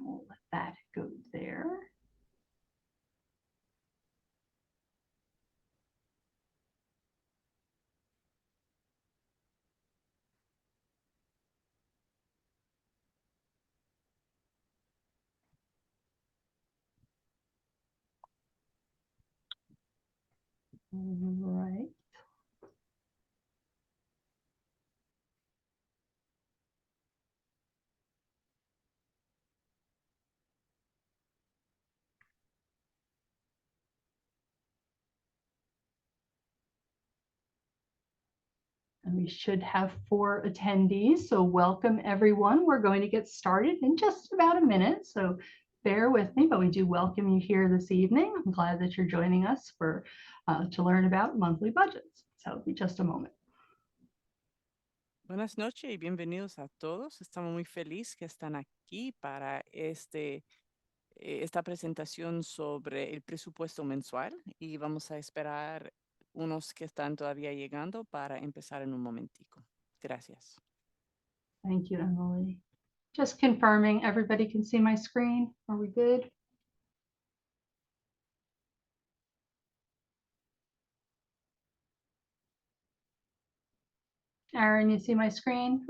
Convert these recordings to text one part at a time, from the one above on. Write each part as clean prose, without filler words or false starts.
We'll let that go there. All right. And we should have 4 attendees. So welcome everyone. We're going to get started in just about a minute. So bear with me, but we do welcome you here this evening. I'm glad that you're joining us for to learn about monthly budgets. So it'll be just a moment. Buenas noches y bienvenidos a todos. Estamos muy felices que están aquí para esta presentación sobre el presupuesto mensual y vamos a esperar unos que están todavía llegando para empezar en un momentico. Gracias. Thank you, Emily. Just confirming everybody can see my screen. Are we good? Aaron, you see my screen?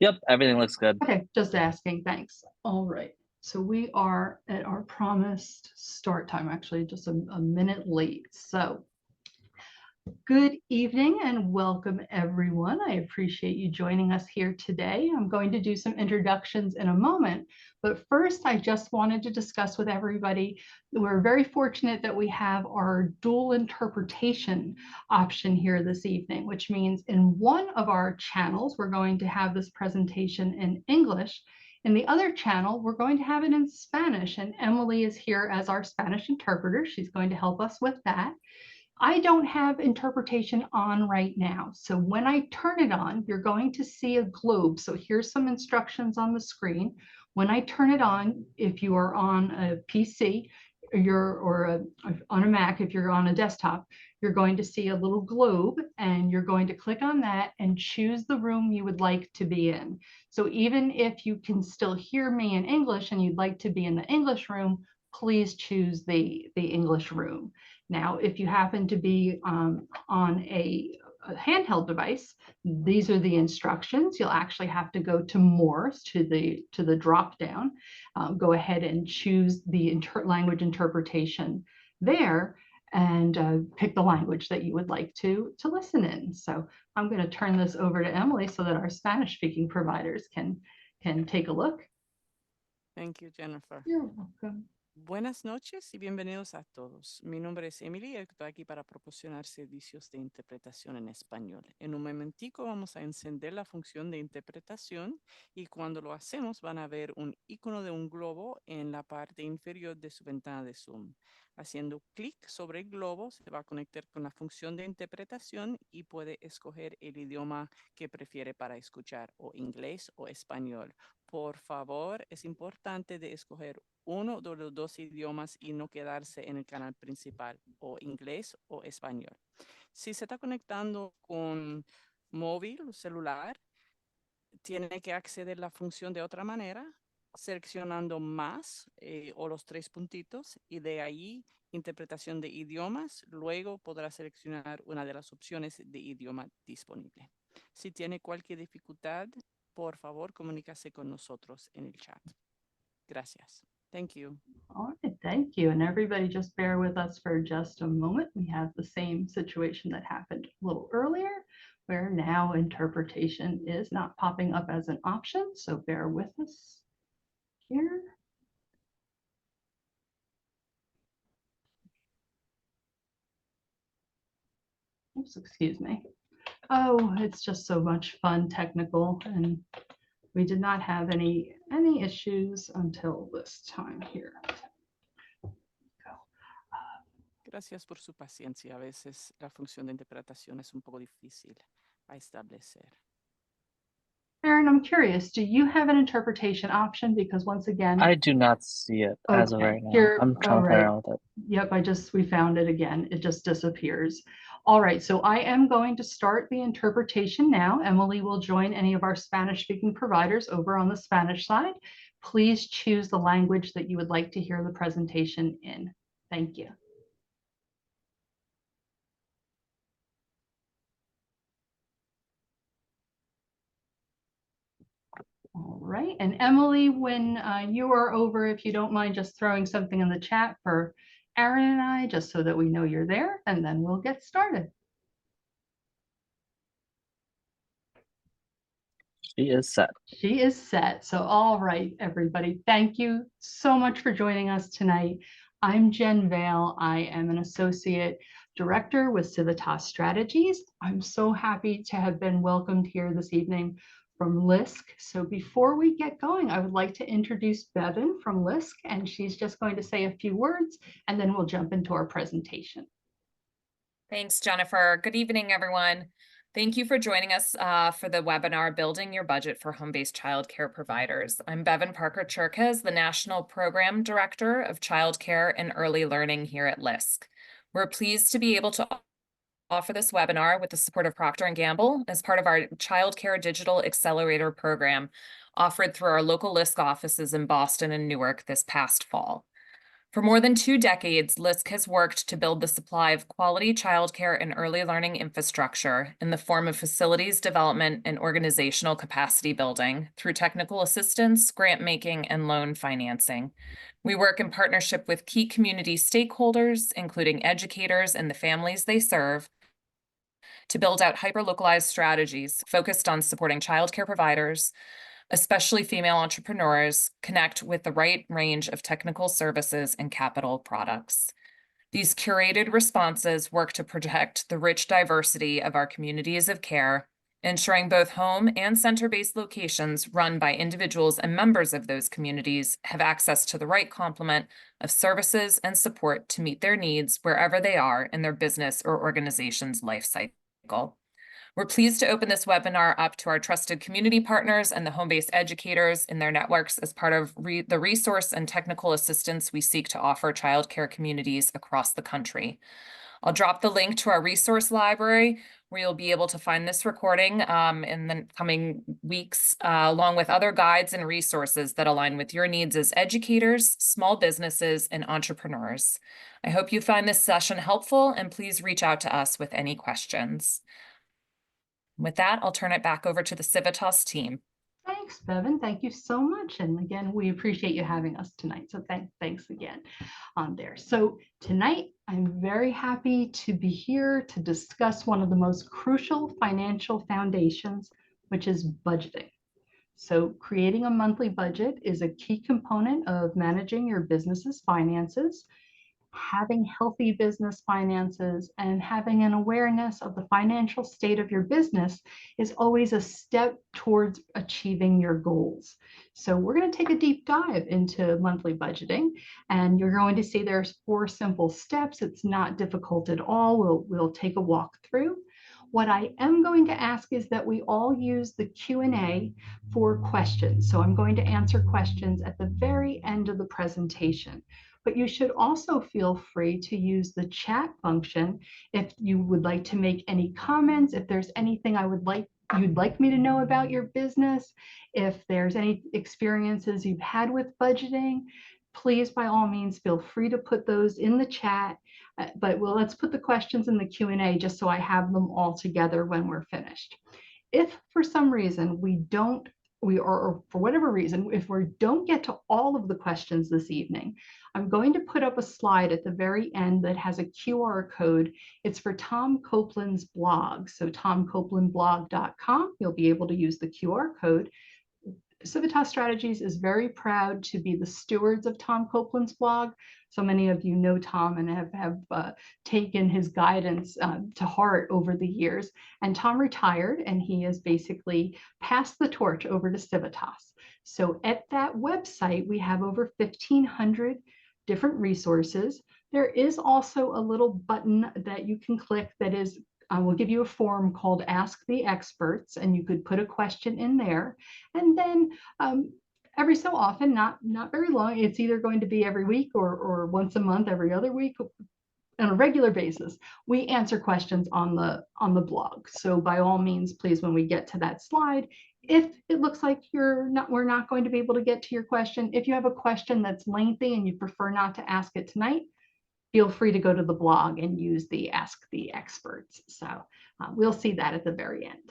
Yep, everything looks good. Okay, just asking, thanks. All right, so we are at our promised start time, actually just a minute late. So good evening and welcome everyone. I appreciate you joining us here today. I'm going to do some introductions in a moment, but first I just wanted to discuss with everybody, we're very fortunate that we have our dual interpretation option here this evening, which means in one of our channels, we're going to have this presentation in English. In the other channel, we're going to have it in Spanish, and Emily is here as our Spanish interpreter. She's going to help us with that. I don't have interpretation on right now. So when I turn it on, you're going to see a globe. So here's some instructions on the screen. When I turn it on, if you are on a PC on a Mac, if you're on a desktop, you're going to see a little globe and you're going to click on that and choose the room you would like to be in. So even if you can still hear me in English and you'd like to be in the English room, please choose the English room. Now, if you happen to be on a handheld device, these are the instructions. You'll actually have to go to more, to the drop down. Go ahead and choose the language interpretation there and pick the language that you would like to listen in. So I'm going to turn this over to Emily so that our Spanish speaking providers can take a look. Thank you, Jennifer. You're welcome. Buenas noches y bienvenidos a todos. Mi nombre es Emily y estoy aquí para proporcionar servicios de interpretación en español. En un momentico vamos a encender la función de interpretación y cuando lo hacemos van a ver un icono de un globo en la parte inferior de su ventana de Zoom. Haciendo clic sobre el globo se va a conectar con la función de interpretación y puede escoger el idioma que prefiere para escuchar, o inglés o español. Por favor, es importante de escoger uno de los dos idiomas y no quedarse en el canal principal, o inglés o español. Si se está conectando con móvil o celular, tiene que acceder a la función de otra manera, seleccionando más o los 3 puntitos y de ahí interpretación de idiomas. Luego podrá seleccionar una de las opciones de idioma disponible. Si tiene cualquier dificultad, por favor, comunícase con nosotros en el chat. Gracias. Thank you. All right, thank you. And everybody just bear with us for just a moment. We have the same situation that happened a little earlier, where now interpretation is not popping up as an option. So bear with us here. Oops, excuse me. Oh, it's just so much fun, technical, and we did not have any issues until this time here. Gracias por su paciencia. A veces la función de interpretación es un poco difícil a establecer. Aaron, I'm curious, do you have an interpretation option? Because once again, I do not see it as of right now. Here, I'm trying to play around with it. Yep, we found it again. It just disappears. All right, so I am going to start the interpretation now. Emily will join any of our Spanish-speaking providers over on the Spanish side. Please choose the language that you would like to hear the presentation in. Thank you. All right, and Emily, when you are over, if you don't mind just throwing something in the chat for Aaron and I, just so that we know you're there, and then we'll get started. She is set. She is set. So, all right, everybody, thank you so much for joining us tonight. I'm Jen Vale. I am an associate director with Civitas Strategies. I'm so happy to have been welcomed here this evening from LISC. So before we get going, I would like to introduce Bevan from LISC, and she's just going to say a few words, and then we'll jump into our presentation. Thanks, Jennifer. Good evening, everyone. Thank you for joining us for the webinar, Building Your Budget for Home-Based Childcare Providers. I'm Bevan Parker-Churkes, the National Program Director of Childcare and Early Learning here at LISC. We're pleased to be able to offer this webinar with the support of Procter & Gamble as part of our Childcare Digital Accelerator program offered through our local LISC offices in Boston and Newark this past fall. For more than 2 decades, LISC has worked to build the supply of quality childcare and early learning infrastructure in the form of facilities development and organizational capacity building through technical assistance, grant making, and loan financing. We work in partnership with key community stakeholders, including educators and the families they serve, to build out hyper-localized strategies focused on supporting childcare providers, especially female entrepreneurs, connect with the right range of technical services and capital products. These curated responses work to protect the rich diversity of our communities of care, ensuring both home and center-based locations run by individuals and members of those communities have access to the right complement of services and support to meet their needs wherever they are in their business or organization's life cycle. We're pleased to open this webinar up to our trusted community partners and the home-based educators in their networks as part of the resource and technical assistance we seek to offer childcare communities across the country. I'll drop the link to our resource library where you'll be able to find this recording in the coming weeks, along with other guides and resources that align with your needs as educators, small businesses, and entrepreneurs. I hope you find this session helpful, and please reach out to us with any questions. With that, I'll turn it back over to the Civitas team. Thanks, Bevan. Thank you so much. And again, we appreciate you having us tonight. So thanks again on there. So tonight, I'm very happy to be here to discuss one of the most crucial financial foundations, which is budgeting. So creating a monthly budget is a key component of managing your business's finances. Having healthy business finances and having an awareness of the financial state of your business is always a step towards achieving your goals. So we're going to take a deep dive into monthly budgeting, and you're going to see there's 4 simple steps. It's not difficult at all. We'll take a walk through. What I am going to ask is that we all use the Q&A for questions. So I'm going to answer questions at the very end of the presentation. But you should also feel free to use the chat function if you would like to make any comments, if there's anything you'd like me to know about your business, if there's any experiences you've had with budgeting, please, by all means, feel free to put those in the chat. But let's put the questions in the Q&A just so I have them all together when we're finished. If for some reason or for whatever reason, if we don't get to all of the questions this evening, I'm going to put up a slide at the very end that has a QR code. It's for Tom Copeland's blog. So tomcopelandblog.com, you'll be able to use the QR code. Civitas Strategies is very proud to be the stewards of Tom Copeland's blog. So many of you know Tom and have taken his guidance to heart over the years. And Tom retired, and he has basically passed the torch over to Civitas. So at that website, we have over 1,500 different resources. There is also a little button that you can click that is will give you a form called Ask the Experts, and you could put a question in there. And then every so often, not very long, it's either going to be every week or once a month, every other week, on a regular basis, we answer questions on the blog. So by all means, please, when we get to that slide, if it looks like we're not going to be able to get to your question, if you have a question that's lengthy and you prefer not to ask it tonight, feel free to go to the blog and use the Ask the Experts. So we'll see that at the very end.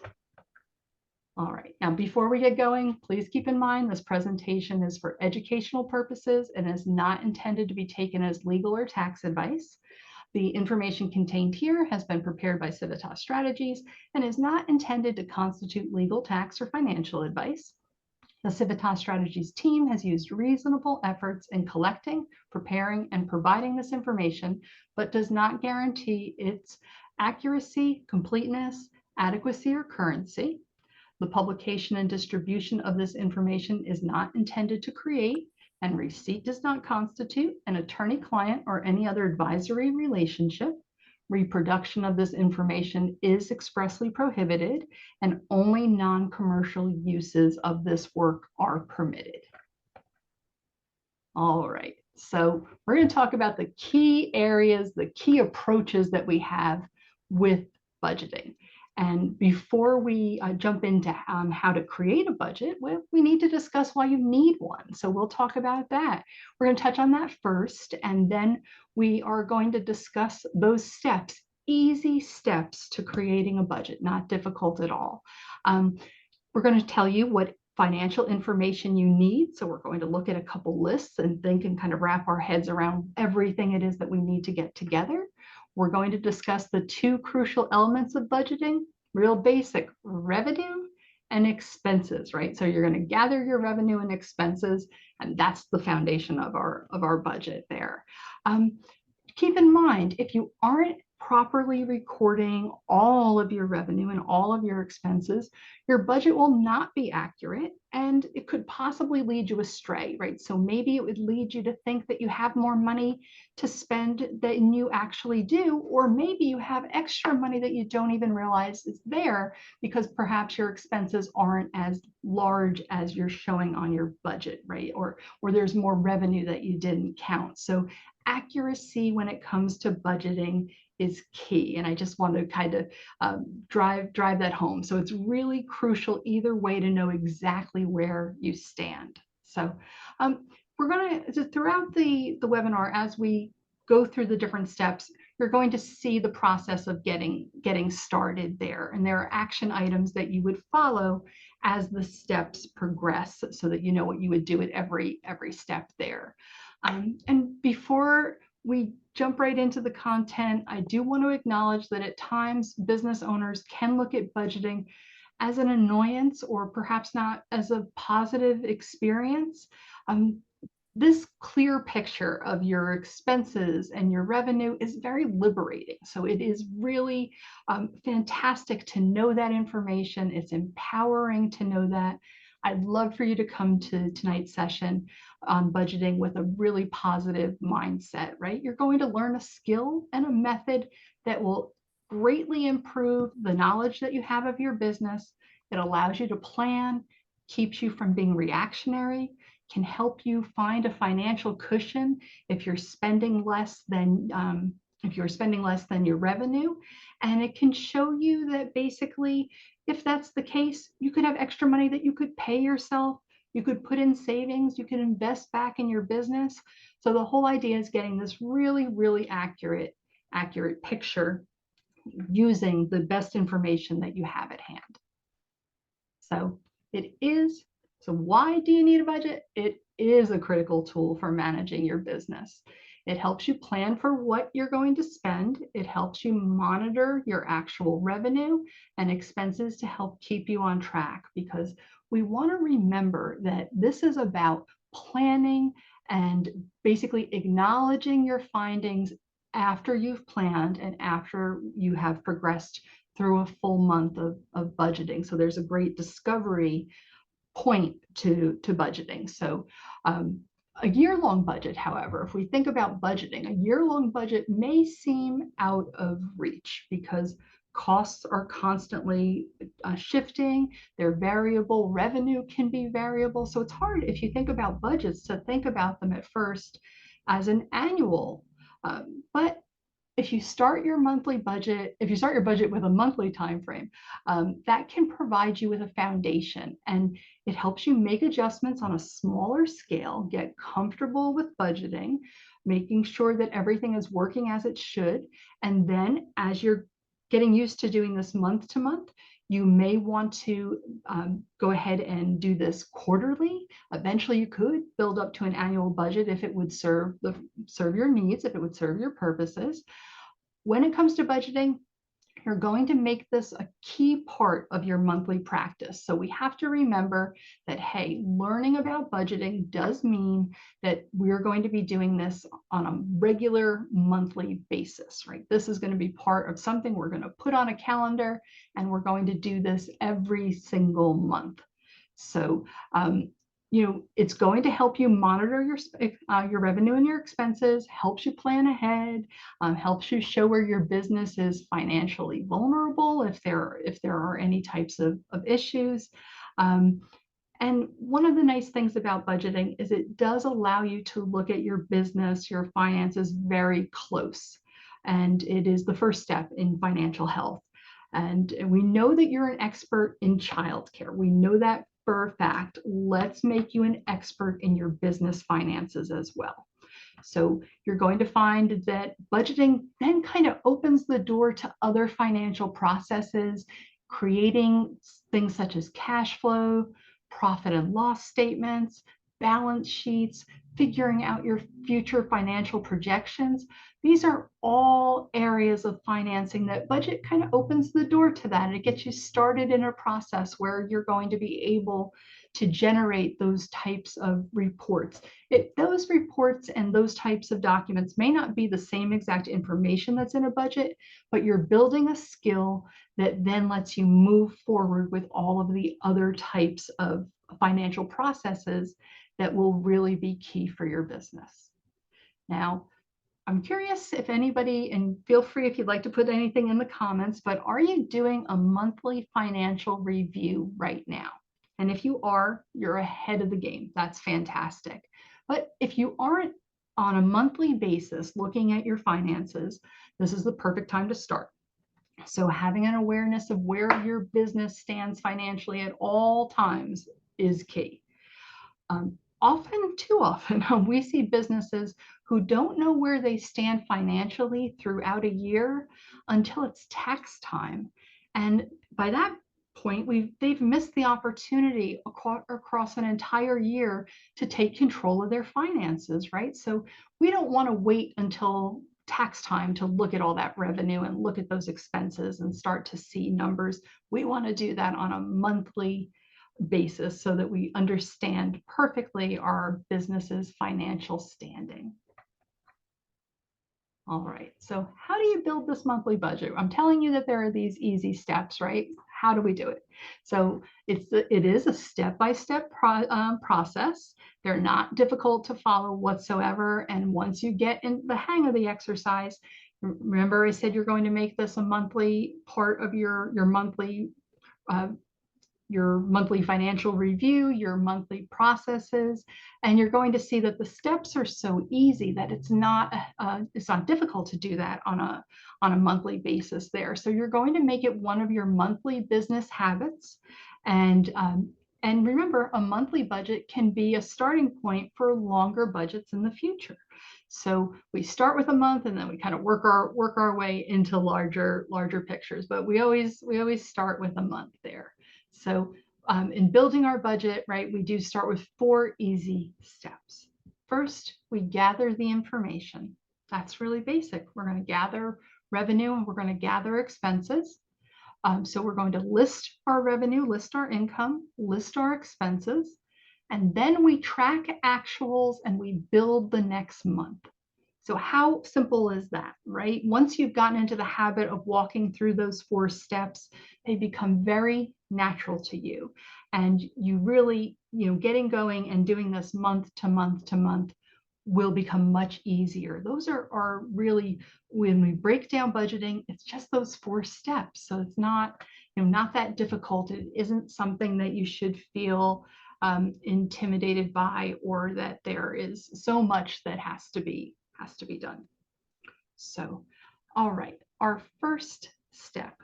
All right, now before we get going, please keep in mind this presentation is for educational purposes and is not intended to be taken as legal or tax advice. The information contained here has been prepared by Civitas Strategies and is not intended to constitute legal, tax, or financial advice. The Civitas Strategies team has used reasonable efforts in collecting, preparing, and providing this information, but does not guarantee its accuracy, completeness, adequacy, or currency. The publication and distribution of this information is not intended to create, and receipt does not constitute, an attorney-client or any other advisory relationship. Reproduction of this information is expressly prohibited, and only non-commercial uses of this work are permitted. All right, so we're going to talk about the key areas, the key approaches that we have with budgeting. And before we jump into how to create a budget, we need to discuss why you need one. So we'll talk about that. We're going to touch on that first, and then we are going to discuss those steps, easy steps to creating a budget, not difficult at all. We're going to tell you what financial information you need. So we're going to look at a couple lists and think and kind of wrap our heads around everything it is that we need to get together. We're going to discuss the two crucial elements of budgeting, real basic: revenue and expenses, right? So you're going to gather your revenue and expenses, and that's the foundation of our budget there. Keep in mind, if you aren't properly recording all of your revenue and all of your expenses, your budget will not be accurate, and it could possibly lead you astray, right? So maybe it would lead you to think that you have more money to spend than you actually do, or maybe you have extra money that you don't even realize is there because perhaps your expenses aren't as large as you're showing on your budget, right? Or there's more revenue that you didn't count. So accuracy when it comes to budgeting is key. And I just want to kind of drive that home. So it's really crucial either way to know exactly where you stand. So we're going to, throughout the webinar, as we go through the different steps, you're going to see the process of getting started there. And there are action items that you would follow as the steps progress so that you know what you would do at every step there. And before we jump right into the content, I do want to acknowledge that at times business owners can look at budgeting as an annoyance or perhaps not as a positive experience. This clear picture of your expenses and your revenue is very liberating. So it is really fantastic to know that information. It's empowering to know that. I'd love for you to come to tonight's session on budgeting with a really positive mindset, right? You're going to learn a skill and a method that will greatly improve the knowledge that you have of your business. It allows you to plan, keeps you from being reactionary, can help you find a financial cushion if you're spending less than your revenue. And it can show you that basically, if that's the case, you could have extra money that you could pay yourself, you could put in savings, you could invest back in your business. So the whole idea is getting this really, really accurate picture using the best information that you have at hand. So why do you need a budget? It is a critical tool for managing your business. It helps you plan for what you're going to spend. It helps you monitor your actual revenue and expenses to help keep you on track, because we want to remember that this is about planning and basically acknowledging your findings after you've planned and after you have progressed through a full month of budgeting. So there's a great discovery point to budgeting. So a year-long budget, however, if we think about budgeting, a year-long budget may seem out of reach because costs are constantly shifting, they're variable, revenue can be variable. So it's hard, if you think about budgets, to think about them at first as an annual. But if you start your monthly budget, if you start your budget with a monthly time frame, that can provide you with a foundation, and it helps you make adjustments on a smaller scale, get comfortable with budgeting, making sure that everything is working as it should. And then as you're getting used to doing this month to month, you may want to go ahead and do this quarterly. Eventually, you could build up to an annual budget if it would serve your needs, if it would serve your purposes. When it comes to budgeting, you're going to make this a key part of your monthly practice. So we have to remember that, hey, learning about budgeting does mean that we're going to be doing this on a regular monthly basis, right? This is going to be part of something we're going to put on a calendar, and we're going to do this every single month. So, it's going to help you monitor your revenue and your expenses, helps you plan ahead, helps you show where your business is financially vulnerable if there are any types of issues. And one of the nice things about budgeting is it does allow you to look at your business, your finances very close. And it is the first step in financial health. And we know that you're an expert in childcare. We know that for a fact. Let's make you an expert in your business finances as well. So you're going to find that budgeting then kind of opens the door to other financial processes, creating things such as cash flow, profit and loss statements, balance sheets, figuring out your future financial projections. These are all areas of financing that budget kind of opens the door to that. It gets you started in a process where you're going to be able to generate those types of reports. Those reports and those types of documents may not be the same exact information that's in a budget, but you're building a skill that then lets you move forward with all of the other types of financial processes that will really be key for your business. Now, I'm curious if anybody, and feel free if you'd like to put anything in the comments, but are you doing a monthly financial review right now? And if you are, you're ahead of the game. That's fantastic. But if you aren't on a monthly basis looking at your finances, this is the perfect time to start. So having an awareness of where your business stands financially at all times is key. Too often, we see businesses who don't know where they stand financially throughout a year until it's tax time. And by that point, they've missed the opportunity across an entire year to take control of their finances, right? So we don't want to wait until tax time to look at all that revenue and look at those expenses and start to see numbers. We want to do that on a monthly basis so that we understand perfectly our business's financial standing. All right, so how do you build this monthly budget? I'm telling you that there are these easy steps, right? How do we do it? So it is a step-by-step process. They're not difficult to follow whatsoever. And once you get in the hang of the exercise, remember I said you're going to make this a monthly part of your monthly financial review, your monthly processes, and you're going to see that the steps are so easy that it's not difficult to do that on a monthly basis there. So you're going to make it one of your monthly business habits. And remember, a monthly budget can be a starting point for longer budgets in the future. So we start with a month and then we kind of work our way into larger pictures, but we always start with a month there. So in building our budget, right, we do start with 4 easy steps. First, we gather the information. That's really basic. We're going to gather revenue and we're going to gather expenses. So we're going to list our revenue, list our income, list our expenses, and then we track actuals and we build the next month. So how simple is that, right? Once you've gotten into the habit of walking through those 4 steps, they become very natural to you. And you really, getting going and doing this month to month to month will become much easier. Those are really, when we break down budgeting, it's just those 4 steps. So it's not, not that difficult. It isn't something that you should feel intimidated by, or that there is so much that has to be done. So All right, our first step,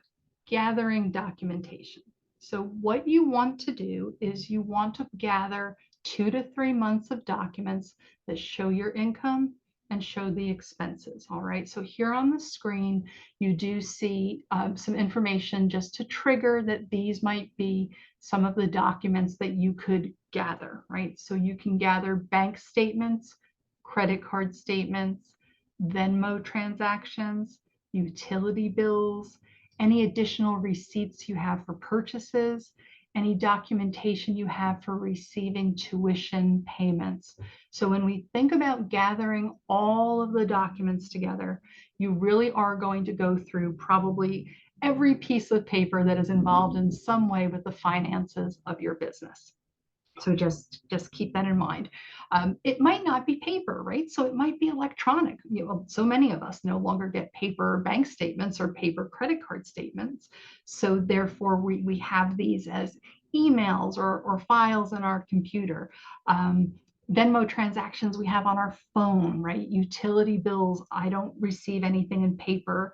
gathering documentation. So what you want to do is you want to gather 2 to 3 months of documents that show your income and show the expenses. All right, so here on the screen, you do see some information just to trigger that these might be some of the documents that you could gather, right? So you can gather bank statements, credit card statements, Venmo transactions, utility bills, any additional receipts you have for purchases, any documentation you have for receiving tuition payments. So when we think about gathering all of the documents together, you really are going to go through probably every piece of paper that is involved in some way with the finances of your business. So just keep that in mind. It might not be paper, right? So it might be electronic. You know, so many of us no longer get paper bank statements or paper credit card statements. So therefore, we have these as emails or files in our computer. Venmo transactions we have on our phone, right? Utility bills, I don't receive anything in paper,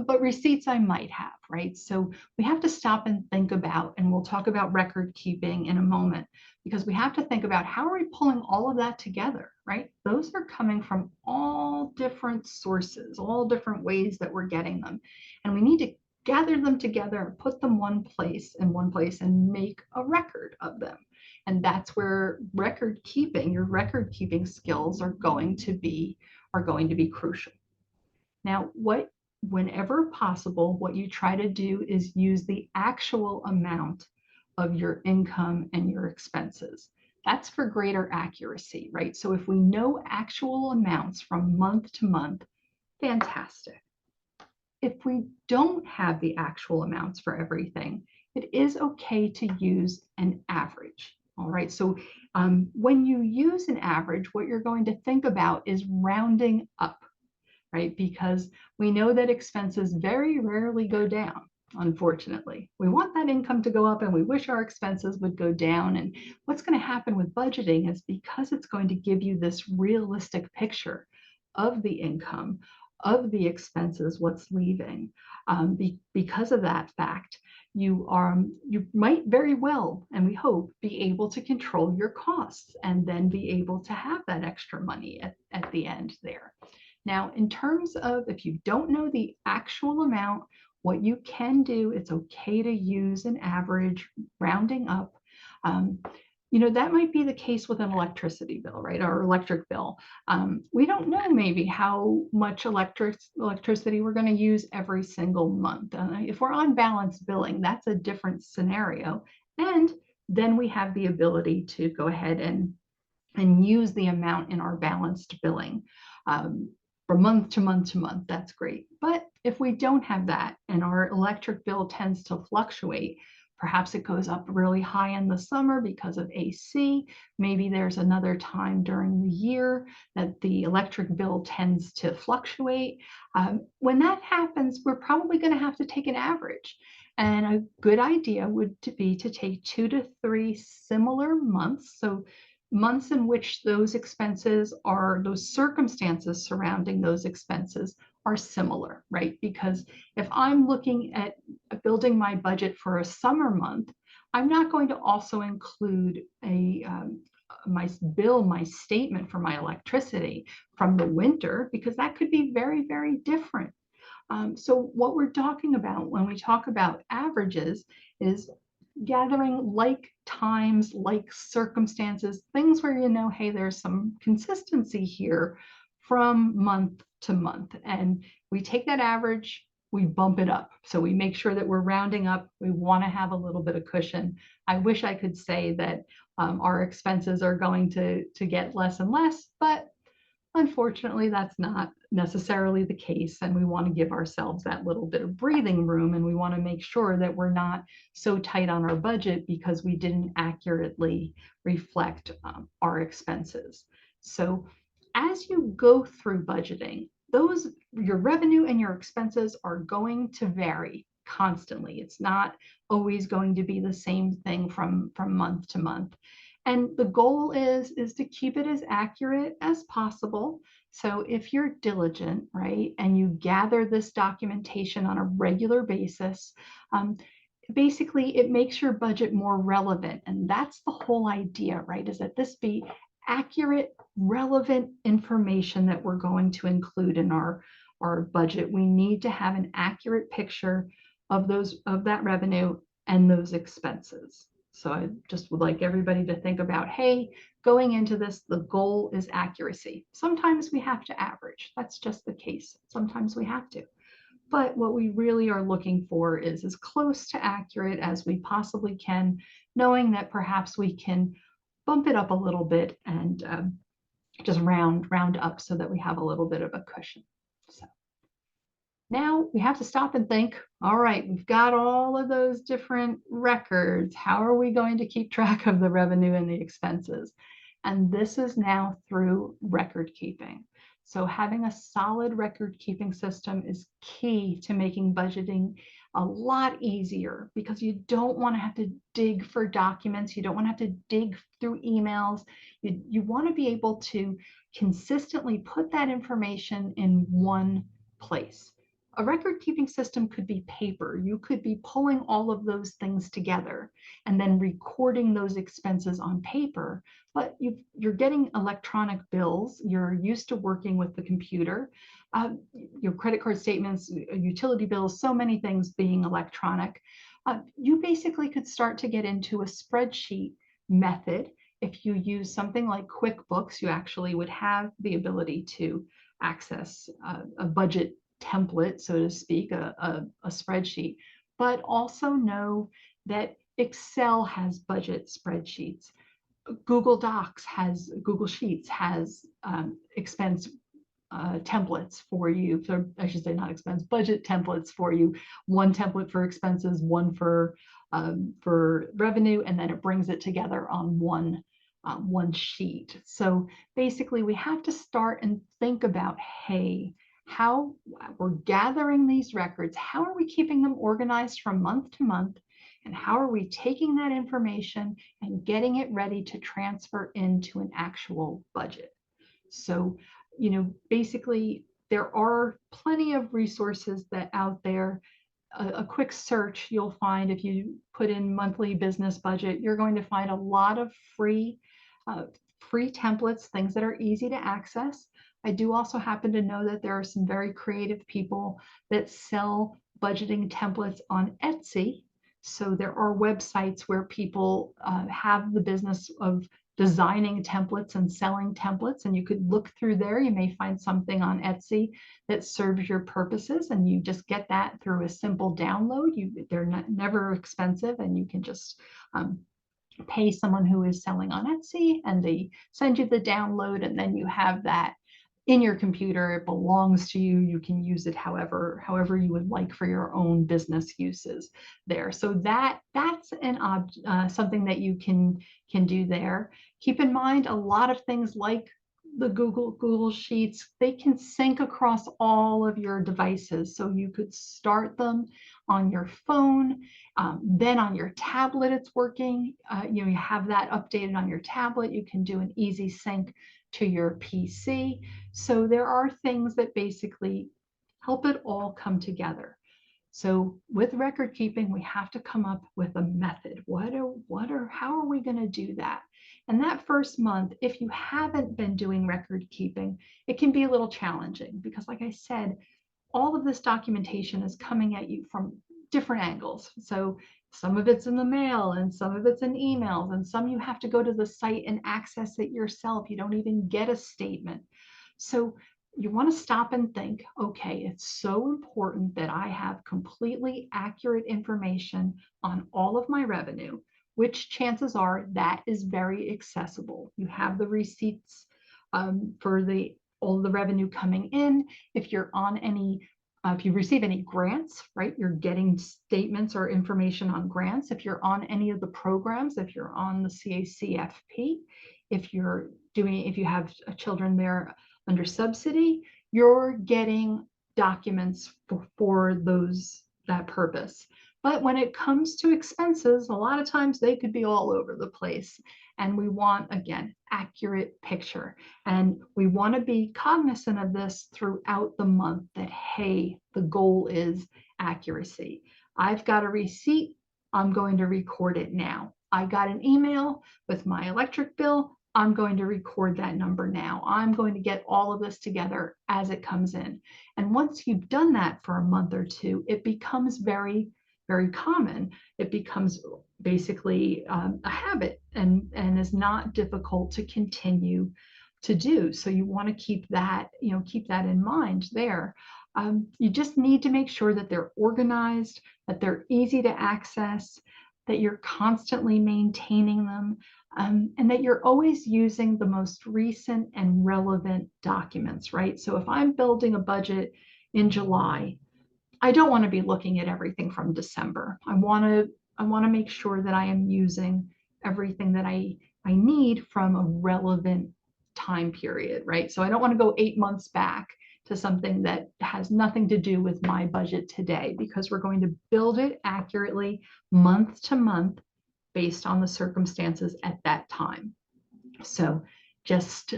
but receipts I might have, right? So we have to stop and think about, and we'll talk about record keeping in a moment, because we have to think about how are we pulling all of that together, right? Those are coming from all different sources, all different ways that we're getting them. And we need to gather them together and put them in one place and make a record of them. And that's where your record keeping skills are going to be crucial. Now, whenever possible, what you try to do is use the actual amount of your income and your expenses. That's for greater accuracy, right? So if we know actual amounts from month to month, fantastic. If we don't have the actual amounts for everything, it is okay to use an average. All right, so when you use an average, what you're going to think about is rounding up, right? Because we know that expenses very rarely go down, unfortunately. We want that income to go up and we wish our expenses would go down. And what's going to happen with budgeting is because it's going to give you this realistic picture of the income, of the expenses, what's leaving. Because of that fact, you might very well, and we hope, be able to control your costs and then be able to have that extra money at the end there. Now, in terms of if you don't know the actual amount, what you can do, it's okay to use an average, rounding up. You know, that might be the case with an electricity bill, right? Or electric bill. We don't know maybe how much electricity we're going to use every single month. If we're on balance billing, that's a different scenario. And then we have the ability to go ahead and use the amount in our balanced billing. From month to month to month, that's great. But if we don't have that and our electric bill tends to fluctuate, perhaps it goes up really high in the summer because of AC. Maybe there's another time during the year that the electric bill tends to fluctuate. When that happens, we're probably going to have to take an average. And a good idea would be to take 2 to 3 similar months. So months in which those circumstances surrounding those expenses are similar, right? Because if I'm looking at building my budget for a summer month, I'm not going to also include my statement for my electricity from the winter, because that could be very, very different. So what we're talking about when we talk about averages is gathering like times, like circumstances, things where you know, hey, there's some consistency here from month to month. And we take that average, we bump it up. So we make sure that we're rounding up. We want to have a little bit of cushion. I wish I could say that our expenses are going to get less and less, but unfortunately, that's not necessarily the case, and we want to give ourselves that little bit of breathing room, and we want to make sure that we're not so tight on our budget because we didn't accurately reflect our expenses. So as you go through budgeting, your revenue and your expenses are going to vary constantly. It's not always going to be the same thing from month to month. And the goal is to keep it as accurate as possible. So if you're diligent, right, and you gather this documentation on a regular basis, basically it makes your budget more relevant. And that's the whole idea, right, is that this be accurate, relevant information that we're going to include in our budget. We need to have an accurate picture of that revenue and those expenses. So I just would like everybody to think about, hey, going into this, the goal is accuracy. Sometimes we have to average. That's just the case. Sometimes we have to. But what we really are looking for is as close to accurate as we possibly can, knowing that perhaps we can bump it up a little bit and just round up so that we have a little bit of a cushion. So now we have to stop and think, all right, we've got all of those different records. How are we going to keep track of the revenue and the expenses? And this is now through record keeping. So having a solid record keeping system is key to making budgeting a lot easier, because you don't want to have to dig for documents. You don't want to have to dig through emails. You want to be able to consistently put that information in one place. A record keeping system could be paper. You could be pulling all of those things together and then recording those expenses on paper, but you're getting electronic bills. You're used to working with the computer, your credit card statements, utility bills, so many things being electronic. You basically could start to get into a spreadsheet method. If you use something like QuickBooks, you actually would have the ability to access a budget template, so to speak, a spreadsheet, but also know that Excel has budget spreadsheets. Google Sheets has expense templates for you. So I should say not expense, budget templates for you. One template for expenses, one for revenue, and then it brings it together on one sheet. So basically, we have to start and think about, hey, how we're gathering these records, how are we keeping them organized from month to month, and how are we taking that information and getting it ready to transfer into an actual budget. So, basically there are plenty of resources that out there. A quick search, you'll find, if you put in monthly business budget, you're going to find a lot of free templates, things that are easy to access. I do also happen to know that there are some very creative people that sell budgeting templates on Etsy. So there are websites where people have the business of designing templates and selling templates, and you could look through there. You may find something on Etsy that serves your purposes, and you just get that through a simple download. They're never expensive, and you can just pay someone who is selling on Etsy, and they send you the download, and then you have that in your computer. It belongs to you. You can use it however you would like for your own business uses there. So that's something that you can do there. Keep in mind, a lot of things like the Google Sheets, they can sync across all of your devices. So you could start them on your phone, then on your tablet it's working. You have that updated on your tablet. You can do an easy sync to your PC. So there are things that basically help it all come together. So with record keeping, we have to come up with a method. How are we going to do that? And that first month, if you haven't been doing record keeping, it can be a little challenging because, like I said, all of this documentation is coming at you from different angles. So some of it's in the mail and some of it's in emails, and some you have to go to the site and access it yourself. You don't even get a statement. So you want to stop and think, okay, it's so important that I have completely accurate information on all of my revenue, which chances are that is very accessible. You have the receipts for all the revenue coming in. If you're on any if you receive any grants, right, you're getting statements or information on grants. If you're on any of the programs, if you're on the CACFP, if you have children there under subsidy, you're getting documents for that purpose. But when it comes to expenses, a lot of times they could be all over the place. And we want, again, accurate picture. And we want to be cognizant of this throughout the month that, hey, the goal is accuracy. I've got a receipt, I'm going to record it now. I got an email with my electric bill, I'm going to record that number now. I'm going to get all of this together as it comes in. And once you've done that for a month or two, it becomes very, very common. It becomes basically a habit and is not difficult to continue to do. So you want to keep that, keep that in mind there. You just need to make sure that they're organized, that they're easy to access, that you're constantly maintaining them, and that you're always using the most recent and relevant documents, right? So if I'm building a budget in July, I don't want to be looking at everything from December. I want to make sure that I am using everything that I need from a relevant time period, right? So I don't want to go 8 months back to something that has nothing to do with my budget today, because we're going to build it accurately month to month based on the circumstances at that time. So just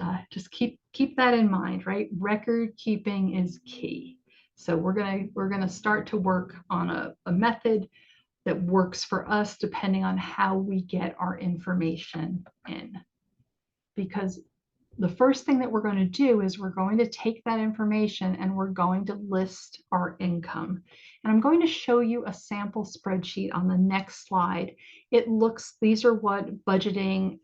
keep that in mind, right? Record keeping is key. So we're gonna start to work on a method that works for us depending on how we get our information in. Because the first thing that we're going to do is we're going to take that information and we're going to list our income. And I'm going to show you a sample spreadsheet on the next slide. These are what budgeting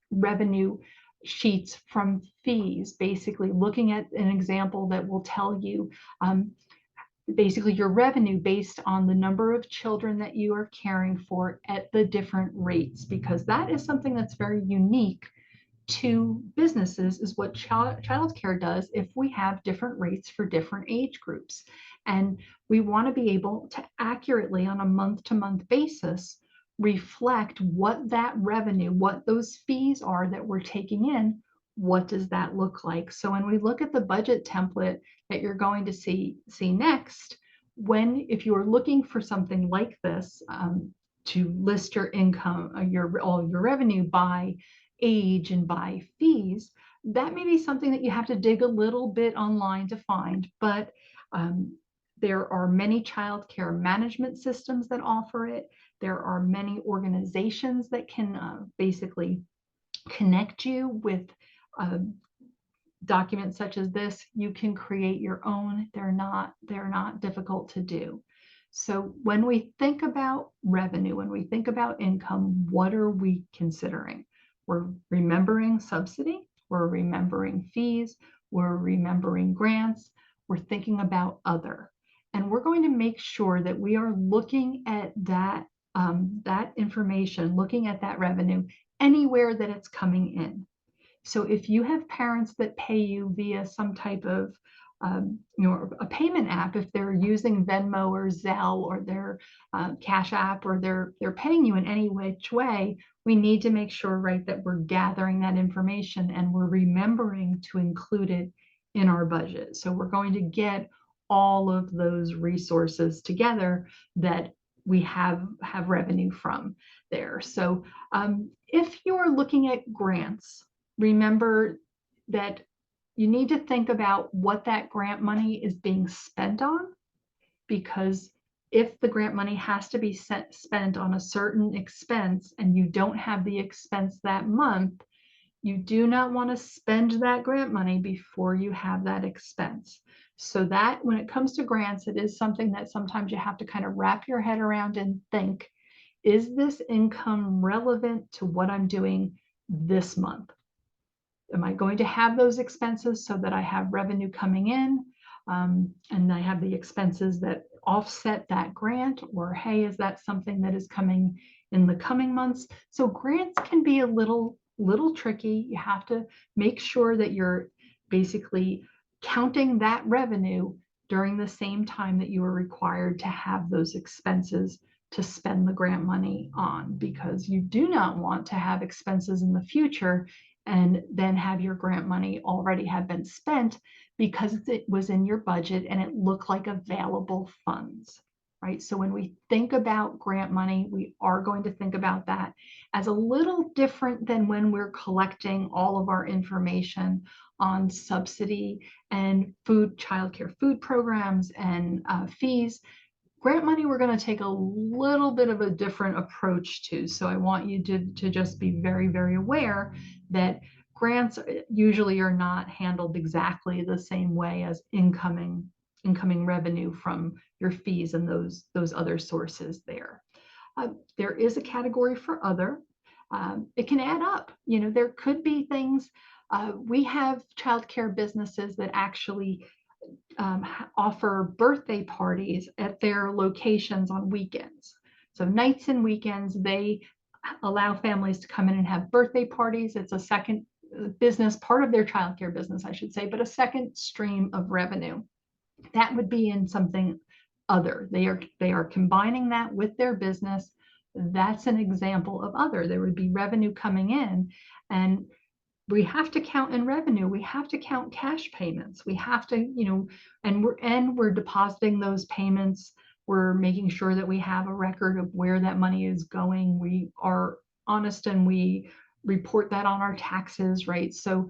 revenue sheets from fees, basically looking at an example that will tell you basically your revenue based on the number of children that you are caring for at the different rates, because that is something that's very unique to businesses, is what childcare does if we have different rates for different age groups. And we want to be able to accurately, on a month-to-month basis, reflect what that revenue, what those fees are that we're taking in, what does that look like? So when we look at the budget template that you're going to see next, if you are looking for something like this, to list your income, all your revenue by age and by fees, that may be something that you have to dig a little bit online to find, but there are many child care management systems that offer it. There are many organizations that can basically connect you with documents such as this. You can create your own. They're not difficult to do. So when we think about revenue, when we think about income, what are we considering? We're remembering subsidy, we're remembering fees, we're remembering grants, we're thinking about other. And we're going to make sure that we are looking at that information, looking at that revenue anywhere that it's coming in. So if you have parents that pay you via some type of a payment app, if they're using Venmo or Zelle or their Cash App, or they're paying you in any which way, we need to make sure, right, that we're gathering that information and we're remembering to include it in our budget. So we're going to get all of those resources together that we have revenue from there. So if you're looking at grants, remember that you need to think about what that grant money is being spent on, because if the grant money has to be spent on a certain expense and you don't have the expense that month, you do not want to spend that grant money before you have that expense. So that when it comes to grants, it is something that sometimes you have to kind of wrap your head around and think, is this income relevant to what I'm doing this month? Am I going to have those expenses so that I have revenue coming in, and I have the expenses that offset that grant? Or hey, is that something that is coming in the coming months? So grants can be a little tricky. You have to make sure that you're basically counting that revenue during the same time that you are required to have those expenses to spend the grant money on, because you do not want to have expenses in the future and then have your grant money already have been spent because it was in your budget and it looked like available funds. right? So when we think about grant money, we are going to think about that as a little different than when we're collecting all of our information on subsidy and childcare food programs and fees. Grant money, we're going to take a little bit of a different approach to. So I want you to just be very, very aware that grants usually are not handled exactly the same way as incoming revenue from your fees and those other sources there. There is a category for other. It can add up. There could be things. We have childcare businesses that actually offer birthday parties at their locations on weekends. So nights and weekends, they allow families to come in and have birthday parties. It's a second business, part of their childcare business, I should say, but a second stream of revenue. That would be in something other. They are combining that with their business. That's an example of other. There would be revenue coming in, and we have to count in revenue. We have to count cash payments. We have to, and we're depositing those payments. We're making sure that we have a record of where that money is going. We are honest and we report that on our taxes, right? So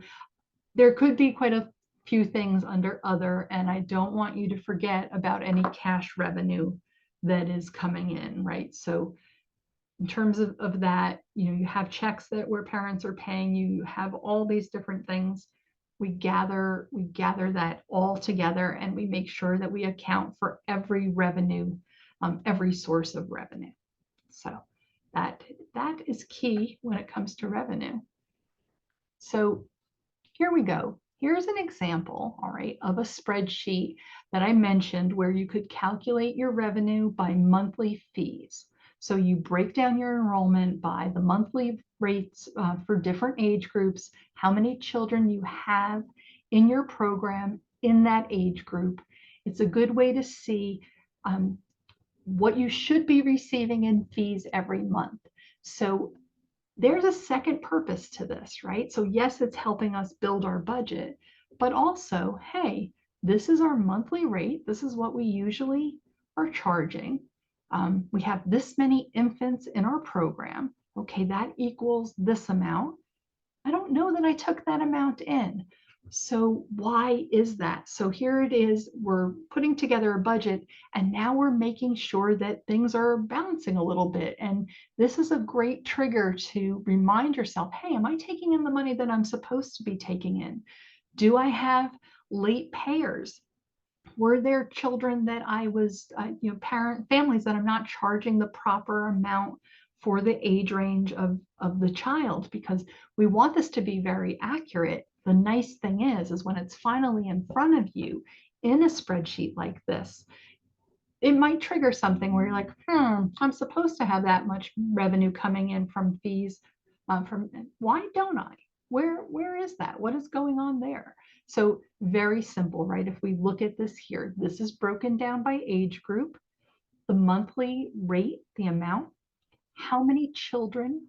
there could be quite a few things under other, and I don't want you to forget about any cash revenue that is coming in, right? So in terms of that, you have checks where parents are paying you, you have all these different things. We gather that all together, and we make sure that we account for every revenue, every source of revenue. So that is key when it comes to revenue. So here we go. Here's an example, all right, of a spreadsheet that I mentioned where you could calculate your revenue by monthly fees. So you break down your enrollment by the monthly rates for different age groups, how many children you have in your program in that age group. It's a good way to see what you should be receiving in fees every month. So there's a second purpose to this, right? So yes, it's helping us build our budget, but also, hey, this is our monthly rate. This is what we usually are charging. We have this many infants in our program. Okay, that equals this amount. I don't know that I took that amount in. So why is that? So here it is, we're putting together a budget, and now we're making sure that things are balancing a little bit. And this is a great trigger to remind yourself, hey, am I taking in the money that I'm supposed to be taking in? Do I have late payers? Were there children that I was, families that I'm not charging the proper amount for the age range of the child? Because we want this to be very accurate. The nice thing is when it's finally in front of you in a spreadsheet like this, it might trigger something where you're like, I'm supposed to have that much revenue coming in from fees. Why don't I? Where is that? What is going on there? So very simple, right? If we look at this here, this is broken down by age group, the monthly rate, the amount, how many children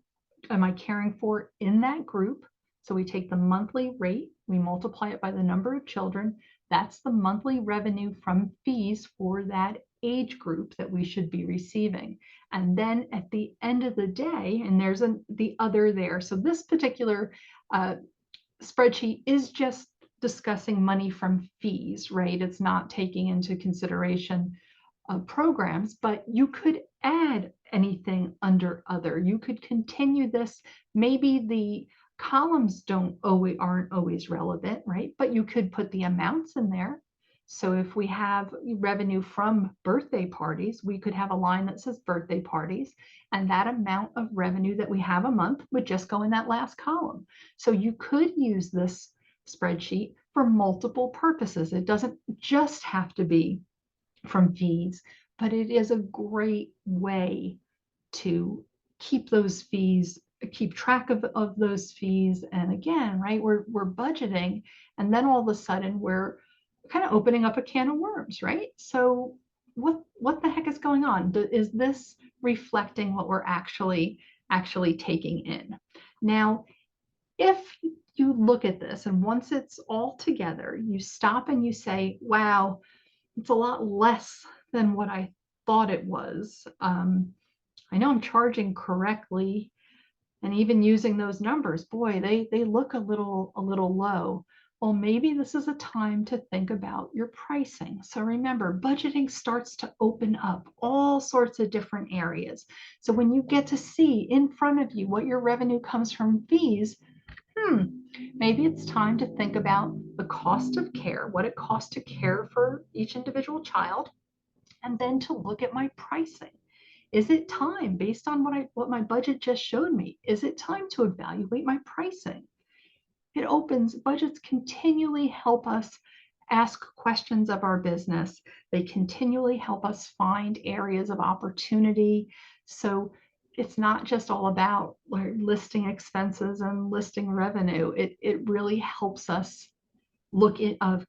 am I caring for in that group? So we take the monthly rate, we multiply it by the number of children. That's the monthly revenue from fees for that age group that we should be receiving. And then at the end of the day, and there's the other there. So this particular spreadsheet is just discussing money from fees, right? It's not taking into consideration programs, but you could add anything under other. You could continue this. Maybe the columns aren't always relevant, right? But you could put the amounts in there. So if we have revenue from birthday parties, we could have a line that says birthday parties, and that amount of revenue that we have a month would just go in that last column. So you could use this spreadsheet for multiple purposes. It doesn't just have to be from fees, but it is a great way to keep those fees, keep track of those fees. And again, right, we're budgeting, and then all of a sudden we're kind of opening up a can of worms, right? So what the heck is going on? Is this reflecting what we're actually taking in? Now, if you look at this and once it's all together, you stop and you say, wow, it's a lot less than what I thought it was. I know I'm charging correctly, and even using those numbers, boy, they look a little low. Well, maybe this is a time to think about your pricing. So remember, budgeting starts to open up all sorts of different areas. So when you get to see in front of you what your revenue comes from fees, maybe it's time to think about the cost of care, what it costs to care for each individual child, and then to look at my pricing. Is it time, based on what my budget just showed me, is it time to evaluate my pricing? Budgets continually help us ask questions of our business. They continually help us find areas of opportunity. So it's not just all about listing expenses and listing revenue. It really helps us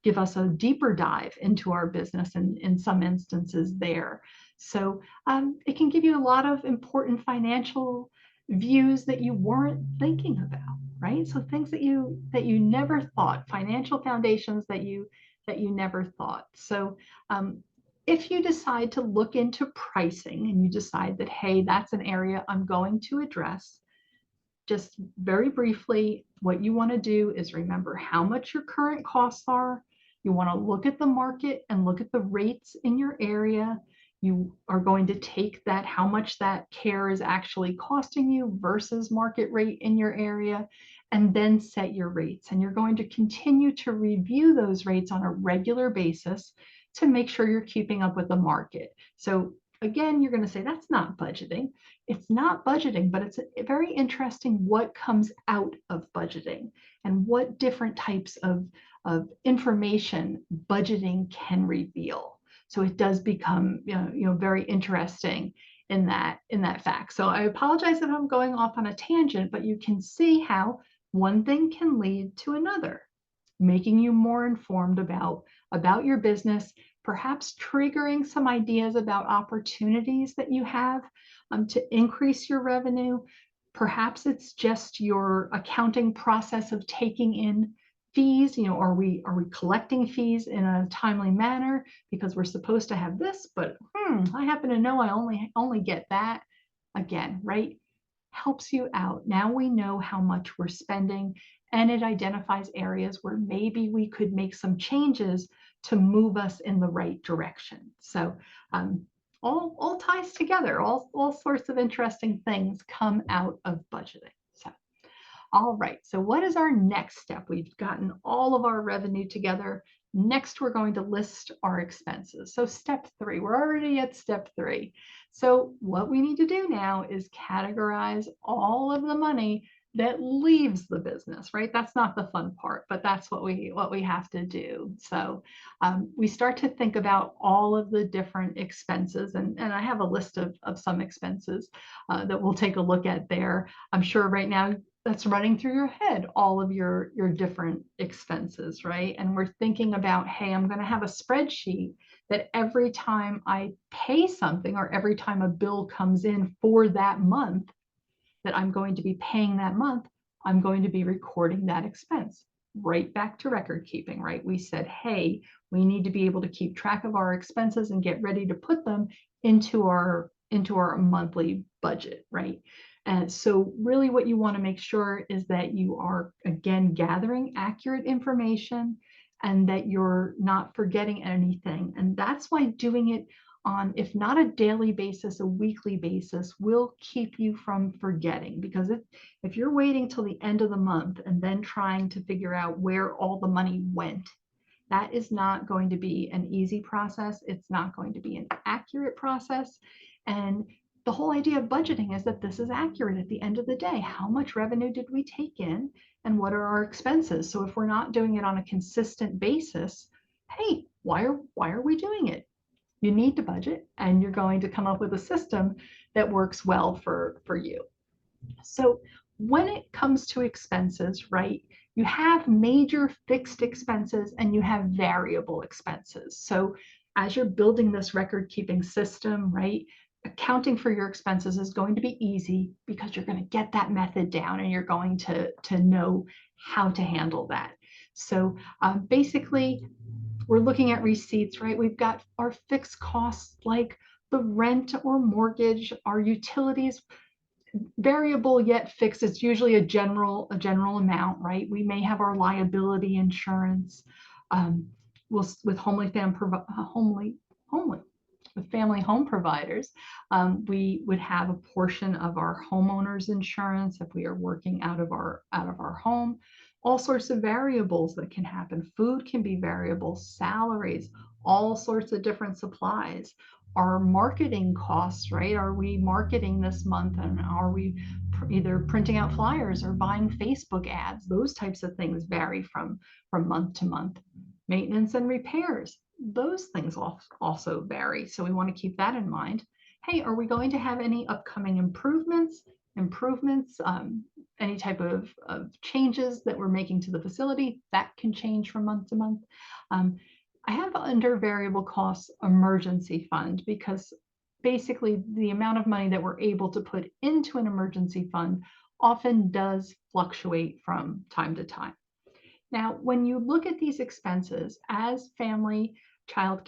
give us a deeper dive into our business and in some instances there. So it can give you a lot of important financial views that you weren't thinking about, right? So things that you never thought, financial foundations that you never thought. So if you decide to look into pricing and you decide that, hey, that's an area I'm going to address, just very briefly, what you want to do is remember how much your current costs are. You want to look at the market and look at the rates in your area. You are going to take that, how much that care is actually costing you versus market rate in your area, and then set your rates. And you're going to continue to review those rates on a regular basis to make sure you're keeping up with the market. So again, you're going to say, that's not budgeting. It's not budgeting, but it's very interesting what comes out of budgeting and what different types of information budgeting can reveal. So it does become very interesting in that fact. So I apologize if I'm going off on a tangent, but you can see how one thing can lead to another, making you more informed about your business, perhaps triggering some ideas about opportunities that you have to increase your revenue. Perhaps it's just your accounting process of taking in fees. Are we collecting fees in a timely manner because we're supposed to have this, but I happen to know I only get that. Again, right? Helps you out. Now we know how much we're spending, and it identifies areas where maybe we could make some changes to move us in the right direction. So all ties together. All sorts of interesting things come out of budgeting. So, all right. So what is our next step? We've gotten all of our revenue together. Next, we're going to list our expenses. So step 3, we're already at step 3. So what we need to do now is categorize all of the money that leaves the business, right? That's not the fun part, but that's what we have to do. So we start to think about all of the different expenses, and I have a list of some expenses that we'll take a look at there. I'm sure right now that's running through your head, all of your different expenses, right? And we're thinking about, hey, I'm going to have a spreadsheet that every time I pay something or every time a bill comes in for that month that I'm going to be paying that month, I'm going to be recording that expense right back to record keeping, right? We said, hey, we need to be able to keep track of our expenses and get ready to put them into our monthly budget, right? And so really what you want to make sure is that you are, again, gathering accurate information and that you're not forgetting anything. And that's why doing it on, if not a daily basis, a weekly basis, will keep you from forgetting. Because if you're waiting till the end of the month and then trying to figure out where all the money went, that is not going to be an easy process. It's not going to be an accurate process. And the whole idea of budgeting is that this is accurate at the end of the day. How much revenue did we take in and what are our expenses? So if we're not doing it on a consistent basis, hey, why are we doing it? You need to budget, and you're going to come up with a system that works well for you. So when it comes to expenses, right, you have major fixed expenses and you have variable expenses. So as you're building this record keeping system, right, accounting for your expenses is going to be easy because you're going to get that method down and you're going to know how to handle that. So basically, we're looking at receipts, right? We've got our fixed costs like the rent or mortgage, our utilities, variable yet fixed. It's usually a general amount, right? We may have our liability insurance. With with family home providers, we would have a portion of our homeowner's insurance if we are working out of our home. All sorts of variables that can happen. Food can be variable, salaries, all sorts of different supplies. Our marketing costs, right? Are we marketing this month, and are we either printing out flyers or buying Facebook ads? Those types of things vary from month to month. Maintenance and repairs, those things also vary. So we want to keep that in mind. Hey, are we going to have any upcoming improvements, any type of changes that we're making to the facility? That can change from month to month. I have under variable costs emergency fund, because basically the amount of money that we're able to put into an emergency fund often does fluctuate from time to time. Now, when you look at these expenses as family home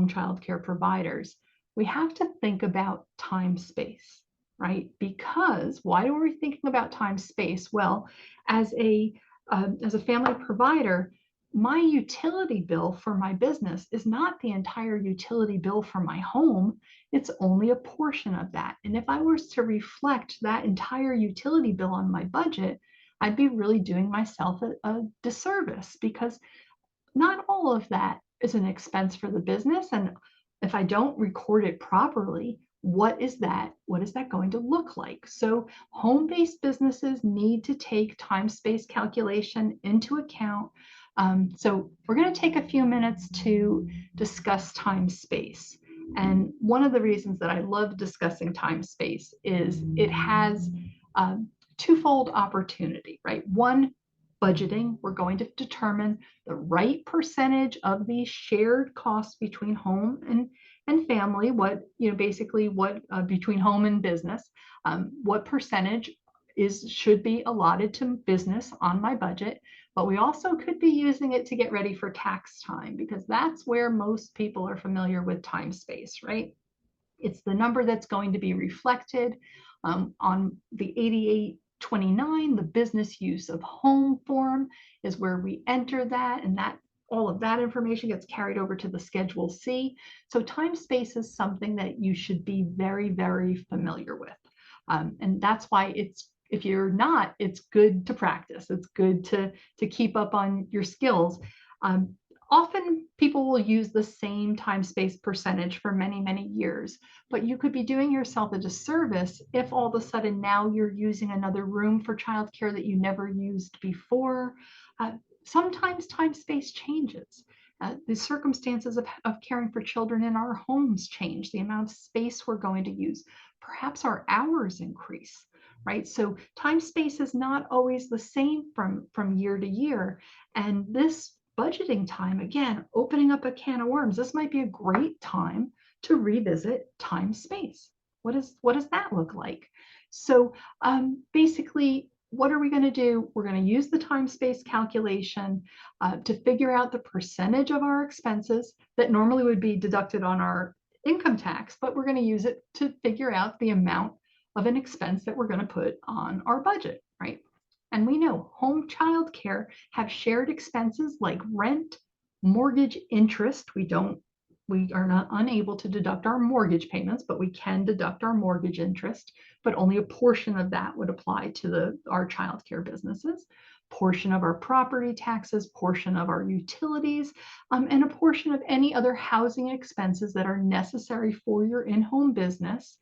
childcare providers, we have to think about time space, right? Because why are we thinking about time space? Well, as a family provider, my utility bill for my business is not the entire utility bill for my home. It's only a portion of that. And if I was to reflect that entire utility bill on my budget, I'd be really doing myself a disservice, because not all of that is an expense for the business. And if I don't record it properly, what is that going to look like? So home-based businesses need to take time-space calculation into account. So we're going to take a few minutes to discuss time space. And one of the reasons that I love discussing time space is it has twofold opportunity, right? One, budgeting. We're going to determine the right percentage of the shared costs between home and family, between home and business, what percentage should be allotted to business on my budget. But we also could be using it to get ready for tax time, because that's where most people are familiar with time space, right? It's the number that's going to be reflected on the 8829, the business use of home form is where we enter that, and that all of that information gets carried over to the Schedule C. So time space is something that you should be very, very familiar with. And that's why if you're not, it's good to practice. It's good to keep up on your skills. Often people will use the same time-space percentage for many, many years, but you could be doing yourself a disservice if all of a sudden now you're using another room for childcare that you never used before. Sometimes time-space changes. The circumstances of caring for children in our homes change. The amount of space we're going to use. Perhaps our hours increase, right? So time-space is not always the same from year to year. And this budgeting time, again, opening up a can of worms. This might be a great time to revisit time space. What does that look like? So basically, what are we going to do? We're going to use the time space calculation to figure out the percentage of our expenses that normally would be deducted on our income tax, but we're going to use it to figure out the amount of an expense that we're going to put on our budget, right? And we know home childcare have shared expenses like rent, mortgage interest. We are not unable to deduct our mortgage payments, but we can deduct our mortgage interest, but only a portion of that would apply to our childcare businesses, portion of our property taxes, portion of our utilities, and a portion of any other housing expenses that are necessary for your in-home business,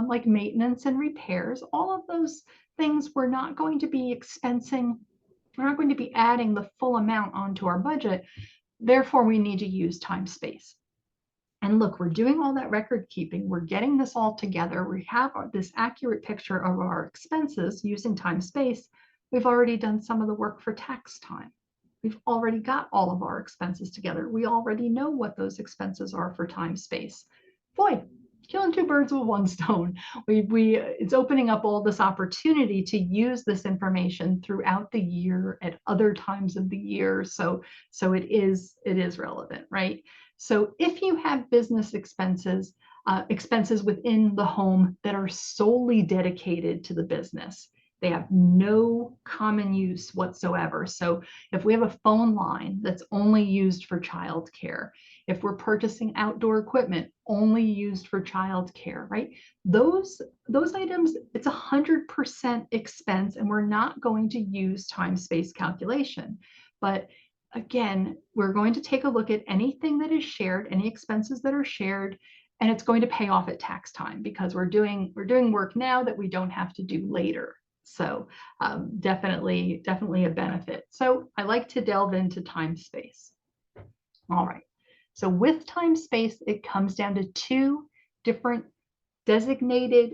like maintenance and repairs. All of those things we're not going to be expensing. We're not going to be adding the full amount onto our budget. Therefore, we need to use time space. And look, we're doing all that record keeping. We're getting this all together. We have this accurate picture of our expenses using time space. We've already done some of the work for tax time. We've already got all of our expenses together. We already know what those expenses are for time space. Boy, killing two birds with one stone. It's opening up all this opportunity to use this information throughout the year at other times of the year. So it is relevant, right? So if you have business expenses, expenses within the home that are solely dedicated to the business. They have no common use whatsoever. So if we have a phone line that's only used for childcare, if we're purchasing outdoor equipment only used for childcare, right? Those items, it's 100% expense, and we're not going to use time-space calculation. But again, we're going to take a look at anything that is shared, any expenses that are shared, and it's going to pay off at tax time because we're doing work now that we don't have to do later. So definitely a benefit. So I like to delve into time space. All right. So with time space, it comes down to two different designated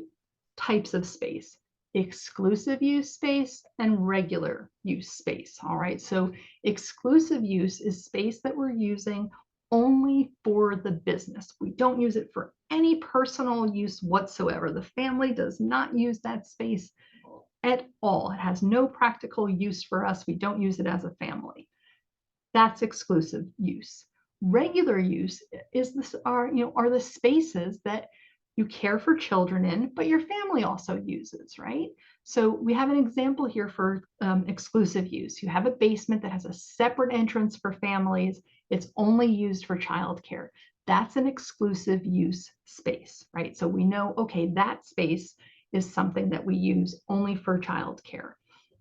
types of space: exclusive use space and regular use space. All right. So exclusive use is space that we're using only for the business. We don't use it for any personal use whatsoever. The family does not use that space at all. It has no practical use for us. We don't use it as a family. That's exclusive use. Regular use are the spaces that you care for children in, but your family also uses, right? So we have an example here for exclusive use. You have a basement that has a separate entrance for families. It's only used for childcare. That's an exclusive use space, right? So we know, okay, that space is something that we use only for childcare.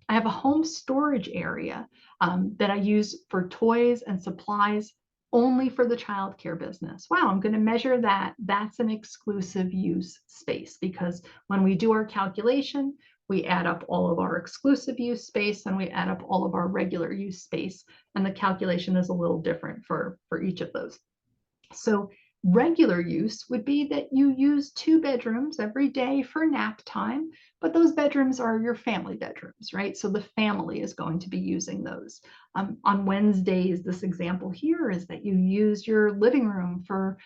I have a home storage area that I use for toys and supplies only for the childcare business. Wow, I'm going to measure that. That's an exclusive use space, because when we do our calculation, we add up all of our exclusive use space and we add up all of our regular use space, and the calculation is a little different for each of those. So regular use would be that you use 2 bedrooms every day for nap time, but those bedrooms are your family bedrooms, right? So the family is going to be using those. On Wednesdays, this example here is that you use your living room for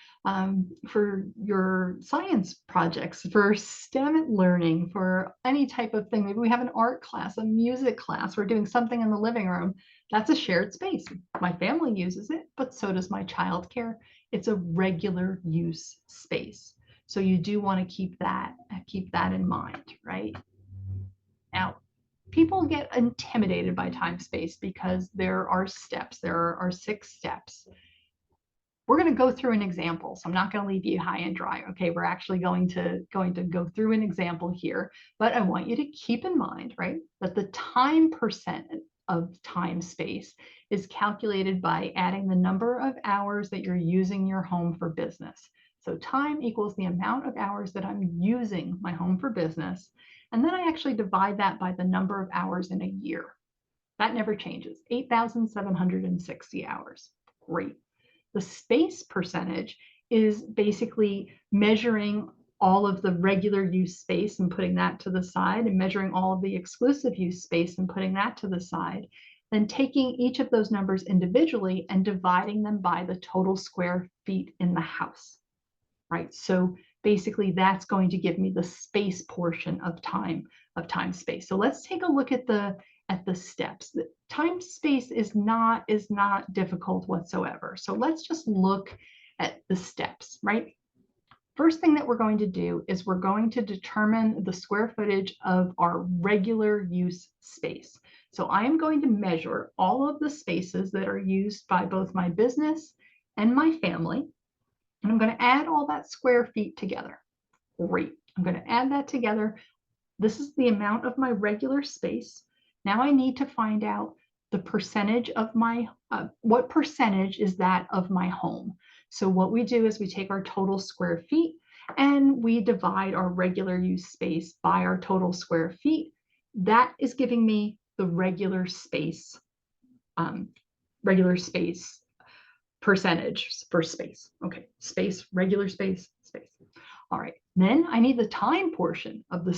your science projects, for STEM learning, for any type of thing. Maybe we have an art class, a music class, we're doing something in the living room. That's a shared space. My family uses it, but so does my childcare. It's a regular use space. So you do want to keep that in mind, right? Now, people get intimidated by time space because there are steps. There are 6 steps. We're going to go through an example. So I'm not going to leave you high and dry. Okay, we're actually going to go through an example here, but I want you to keep in mind, right, that the time percent of time space is calculated by adding the number of hours that you're using your home for business. So time equals the amount of hours that I'm using my home for business. And then I actually divide that by the number of hours in a year. That never changes, 8,760 hours. Great. The space percentage is basically measuring all of the regular use space and putting that to the side, and measuring all of the exclusive use space and putting that to the side, then taking each of those numbers individually and dividing them by the total square feet in the house, right? So basically that's going to give me the space portion of time space. So let's take a look at the steps. The time space is not difficult whatsoever. So let's just look at the steps, right? First thing that we're going to do is we're going to determine the square footage of our regular use space. So I am going to measure all of the spaces that are used by both my business and my family, and I'm going to add all that square feet together. Great. I'm going to add that together. This is the amount of my regular space. Now I need to find out the percentage of my, what percentage is that of my home? So what we do is we take our total square feet and we divide our regular use space by our total square feet. That is giving me the regular space percentage for space. Okay, space, regular space, space. All right, then I need the time portion of the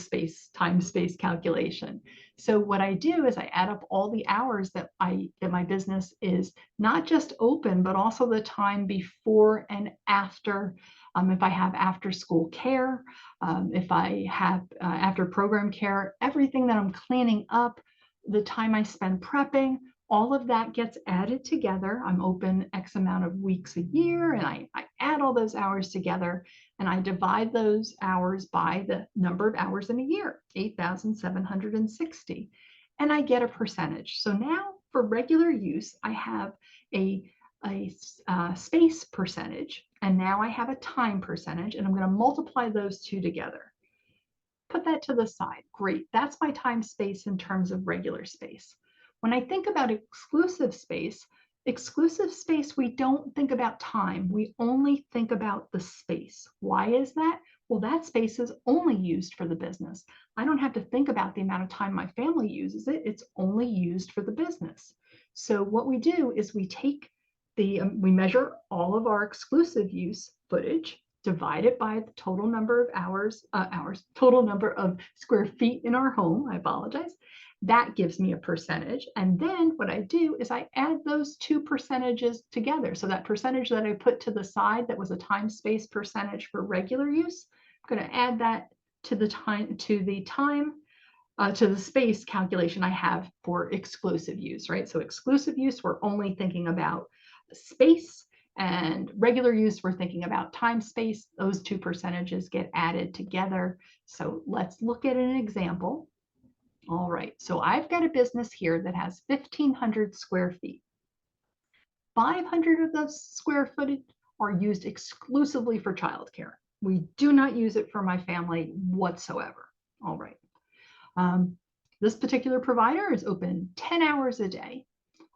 time space calculation. So what I do is I add up all the hours that my business is not just open, but also the time before and after. If I have after school care, if I have after program care, everything that I'm cleaning up, the time I spend prepping, all of that gets added together. I'm open X amount of weeks a year, and I add all those hours together, and I divide those hours by the number of hours in a year, 8,760, and I get a percentage. So now for regular use, I have a space percentage, and now I have a time percentage, and I'm going to multiply those two together. Put that to the side. Great. That's my time space in terms of regular space. When I think about exclusive space, we don't think about time. We only think about the space. Why is that? Well, that space is only used for the business. I don't have to think about the amount of time my family uses it. It's only used for the business. So what we do is we take we measure all of our exclusive use footage, divide it by the total number of total number of square feet in our home. I apologize. That gives me a percentage. And then what I do is I add those two percentages together. So that percentage that I put to the side that was a time space percentage for regular use, I'm going to add that to the space calculation I have for exclusive use, right? So exclusive use, we're only thinking about space, and regular use, we're thinking about time space. Those two percentages get added together. So let's look at an example. All right, so I've got a business here that has 1,500 square feet. 500 of those square footage are used exclusively for childcare. We do not use it for my family whatsoever. All right. This particular provider is open 10 hours a day.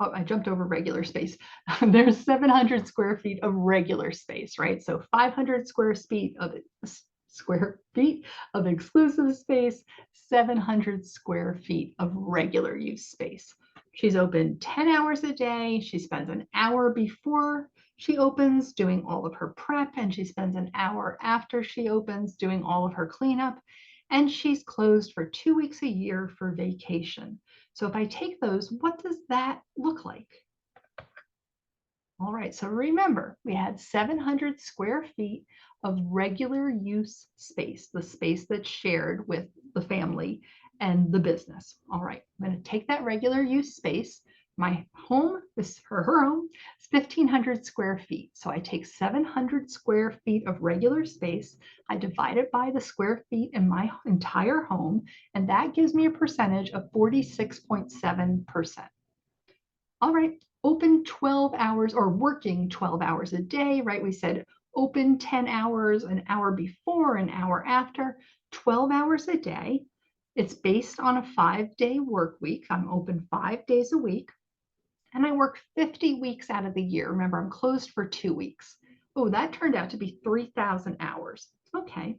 Oh, I jumped over regular space. There's 700 square feet of regular space, right? So 500 square feet of exclusive space, 700 square feet of regular use space. She's open 10 hours a day. She spends an hour before she opens doing all of her prep, and she spends an hour after she opens doing all of her cleanup. And she's closed for 2 weeks a year for vacation. So if I take those, what does that look like? All right, so remember, we had 700 square feet of regular use space, the space that's shared with the family and the business. All right, I'm going to take that regular use space. My home, her home, is 1,500 square feet. So I take 700 square feet of regular space, I divide it by the square feet in my entire home, and that gives me a percentage of 46.7%. All right, open 12 hours or working 12 hours a day, right? We said open 10 hours, an hour before, an hour after, 12 hours a day. It's based on a 5-day work week. I'm open 5 days a week. And I work 50 weeks out of the year. Remember, I'm closed for 2 weeks. Oh, that turned out to be 3,000 hours. Okay,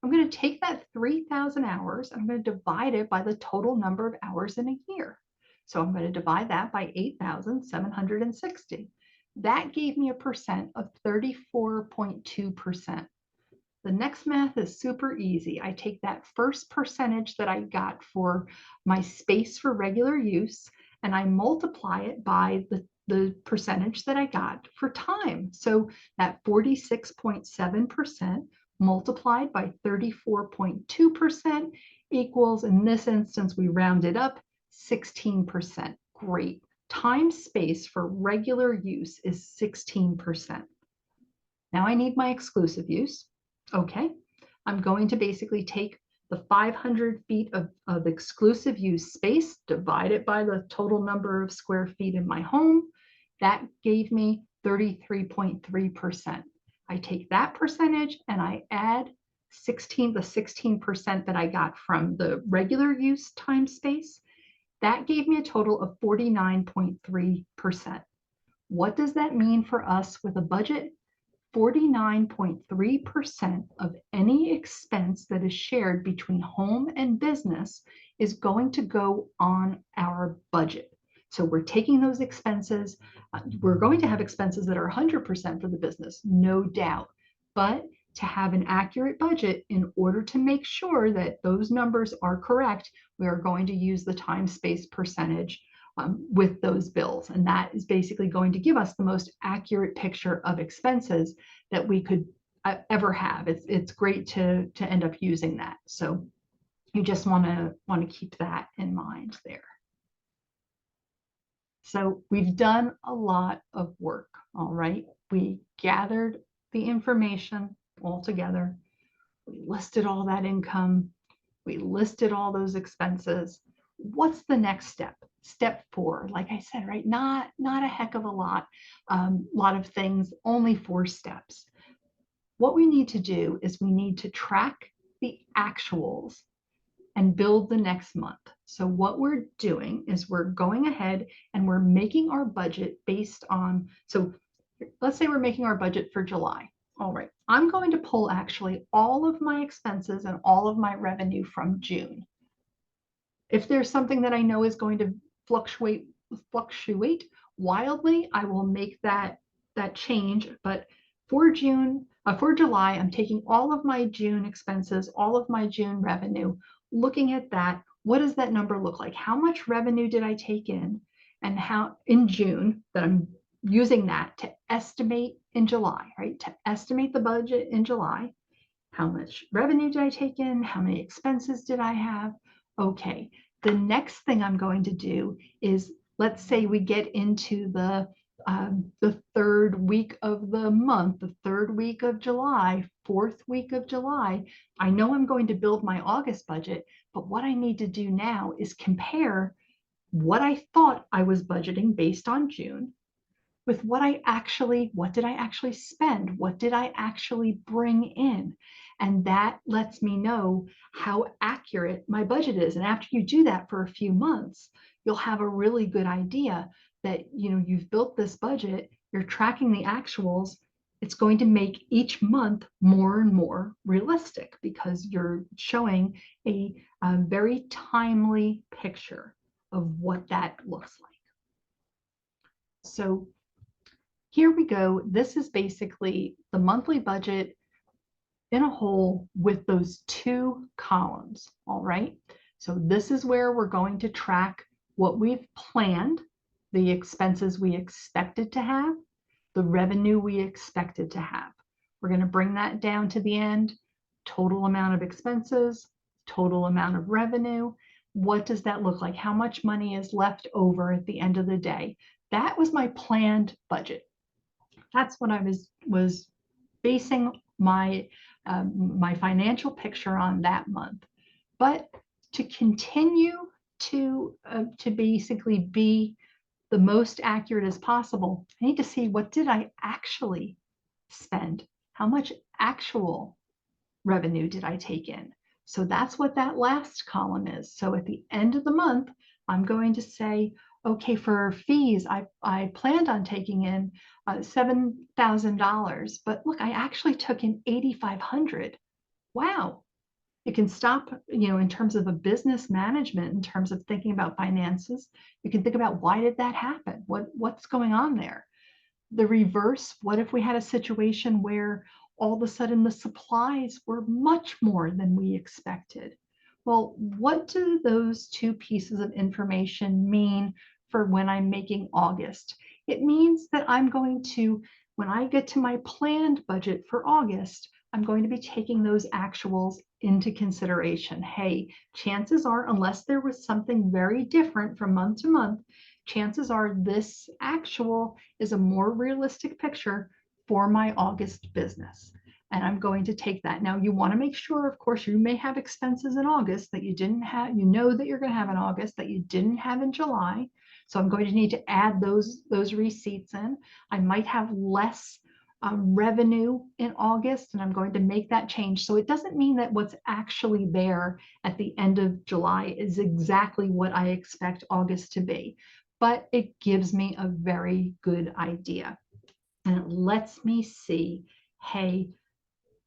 I'm going to take that 3,000 hours, I'm going to divide it by the total number of hours in a year. So I'm going to divide that by 8,760. That gave me a percent of 34.2%. The next math is super easy. I take that first percentage that I got for my space for regular use, and I multiply it by the percentage that I got for time. So that 46.7% multiplied by 34.2% equals, in this instance, we rounded up, 16%. Great. Time space for regular use is 16%. Now I need my exclusive use. Okay, I'm going to basically take the 500 feet of exclusive use space, divide it by the total number of square feet in my home. That gave me 33.3%. I take that percentage and I add the 16% that I got from the regular use time space. That gave me a total of 49.3%. What does that mean for us with a budget? 49.3% of any expense that is shared between home and business is going to go on our budget. So we're taking those expenses. We're going to have expenses that are 100% for the business, no doubt. But to have an accurate budget, in order to make sure that those numbers are correct, we are going to use the time space percentage with those bills. And that is basically going to give us the most accurate picture of expenses that we could ever have. It's great to end up using that. So you just want to keep that in mind there. So we've done a lot of work, all right? We gathered the information all together. We listed all that income. We listed all those expenses. What's the next step? Step 4, like I said, right? Not a heck of a lot of things, only 4 steps. What we need to do is we need to track the actuals and build the next month. So what we're doing is we're going ahead and we're making our budget based on, so let's say we're making our budget for July. All right, I'm going to pull actually all of my expenses and all of my revenue from June. If there's something that I know is going to fluctuate wildly, I will make that change. But for July, I'm taking all of my June expenses, all of my June revenue, looking at that. What does that number look like? How much revenue did I take in, and how in June that I'm using that to estimate in July, right? To estimate the budget in July. How much revenue did I take in? How many expenses did I have? Okay, the next thing I'm going to do is, let's say we get into the 3rd week of the month, the 3rd week of July, 4th week of July. I know I'm going to build my August budget, but what I need to do now is compare what I thought I was budgeting based on June with what did I actually spend? What did I actually bring in? And that lets me know how accurate my budget is. And after you do that for a few months, you'll have a really good idea that, you've built this budget, you're tracking the actuals. It's going to make each month more and more realistic because you're showing a very timely picture of what that looks like. So here we go. This is basically the monthly budget in a whole with those 2 columns, all right? So this is where we're going to track what we've planned, the expenses we expected to have, the revenue we expected to have. We're going to bring that down to the end, total amount of expenses, total amount of revenue. What does that look like? How much money is left over at the end of the day? That was my planned budget. That's what I was basing my my financial picture on that month. But to continue to basically be the most accurate as possible, I need to see, what did I actually spend? How much actual revenue did I take in? So that's what that last column is. So at the end of the month, I'm going to say, okay, for fees, I planned on taking in $7,000, but look, I actually took in $8,500. Wow. You can stop, in terms of a business management, in terms of thinking about finances, you can think about, why did that happen? What's going on there? The reverse, what if we had a situation where all of a sudden the supplies were much more than we expected? Well, what do those 2 pieces of information mean for when I'm making August? It means that I'm going to, when I get to my planned budget for August, I'm going to be taking those actuals into consideration. Hey, chances are, unless there was something very different from month to month, chances are this actual is a more realistic picture for my August business. And I'm going to take that. Now, you want to make sure, of course, you may have expenses in August that you didn't have, that you're going to have in August that you didn't have in July. So I'm going to need to add those receipts in. I might have less revenue in August, and I'm going to make that change. So it doesn't mean that what's actually there at the end of July is exactly what I expect August to be, but it gives me a very good idea. And it lets me see, hey,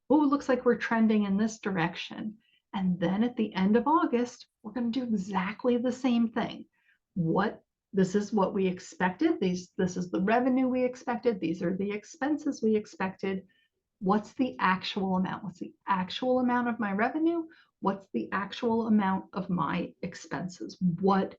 oh, it looks like we're trending in this direction. And then at the end of August, we're going to do exactly the same thing. This is what we expected. This is the revenue we expected. These are the expenses we expected. What's the actual amount? What's the actual amount of my revenue? What's the actual amount of my expenses? What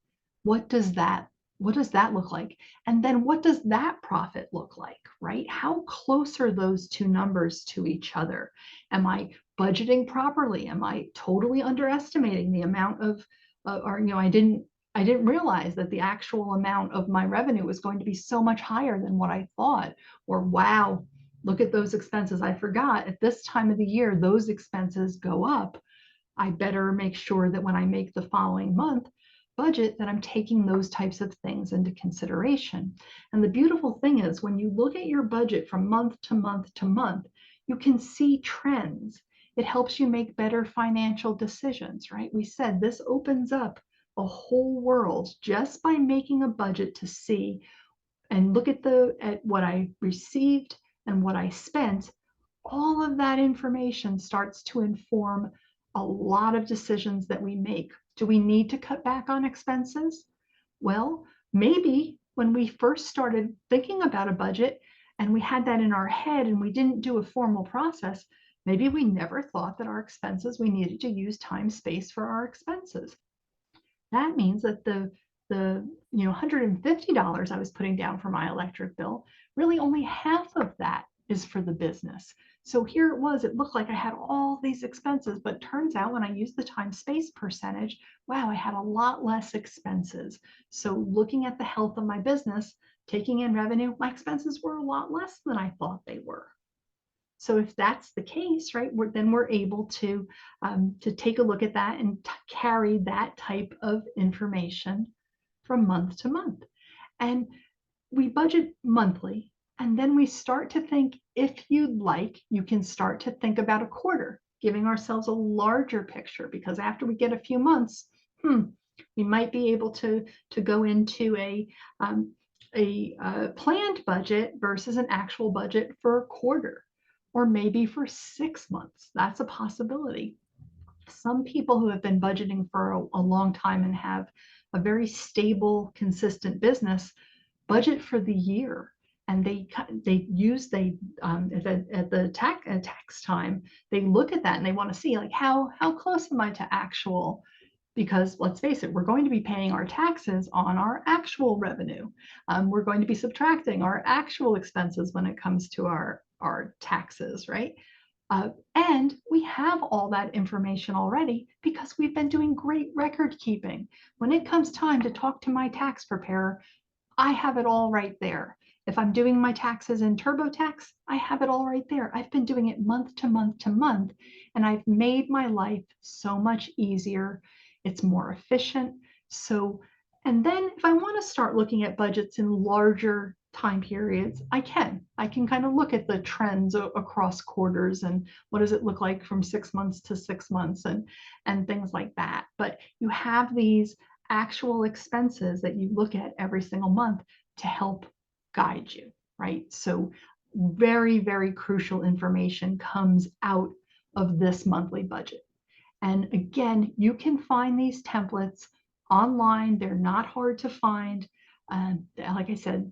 does that look like? And then what does that profit look like, right? How close are those 2 numbers to each other? Am I budgeting properly? Am I totally underestimating the amount of, I I didn't realize that the actual amount of my revenue was going to be so much higher than what I thought. Or, wow, look at those expenses. I forgot at this time of the year, those expenses go up. I better make sure that when I make the following month budget, that I'm taking those types of things into consideration. And the beautiful thing is when you look at your budget from month to month to month, you can see trends. It helps you make better financial decisions, right? We said this opens up a whole world just by making a budget to see and look at what I received and what I spent. All of that information starts to inform a lot of decisions that we make. Do we need to cut back on expenses? Well, maybe when we first started thinking about a budget and we had that in our head and we didn't do a formal process, maybe we never thought that our expenses, we needed to use time space for our expenses. That means that the $150 I was putting down for my electric bill, really only half of that is for the business. So here it was, it looked like I had all these expenses, but turns out when I used the time space percentage, wow, I had a lot less expenses. So looking at the health of my business, taking in revenue, my expenses were a lot less than I thought they were. So if that's the case, right, then we're able to take a look at that and carry that type of information from month to month. And we budget monthly, and then we start to think, if you'd like, you can start to think about a quarter, giving ourselves a larger picture, because after we get a few months, we might be able to go into a planned budget versus an actual budget for a quarter, or maybe for 6 months. That's a possibility. Some people who have been budgeting for a long time and have a very stable, consistent business budget for the year, and at the tax time, they look at that and they want to see, like, how close am I to actual? Because let's face it, we're going to be paying our taxes on our actual revenue. We're going to be subtracting our actual expenses when it comes to our taxes, right? And we have all that information already because we've been doing great record keeping. When it comes time to talk to my tax preparer, I have it all right there. If I'm doing my taxes in TurboTax, I have it all right there. I've been doing it month to month to month, and I've made my life so much easier. It's more efficient. So, and then if I want to start looking at budgets in larger time periods, I can kind of look at the trends across quarters and what does it look like from 6 months to 6 months and things like that. But you have these actual expenses that you look at every single month to help guide you, right? So very, very crucial information comes out of this monthly budget. And again, you can find these templates online. They're not hard to find. Like I said,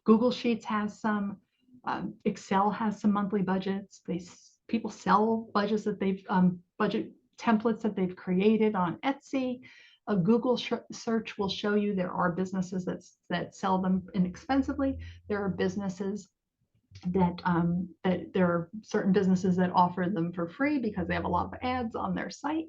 Google Sheets has some, Excel has some monthly budgets. People sell budgets that they've budget templates that they've created on Etsy. A Google search will show you there are businesses that sell them inexpensively. There are businesses that there are certain businesses that offer them for free because they have a lot of ads on their site.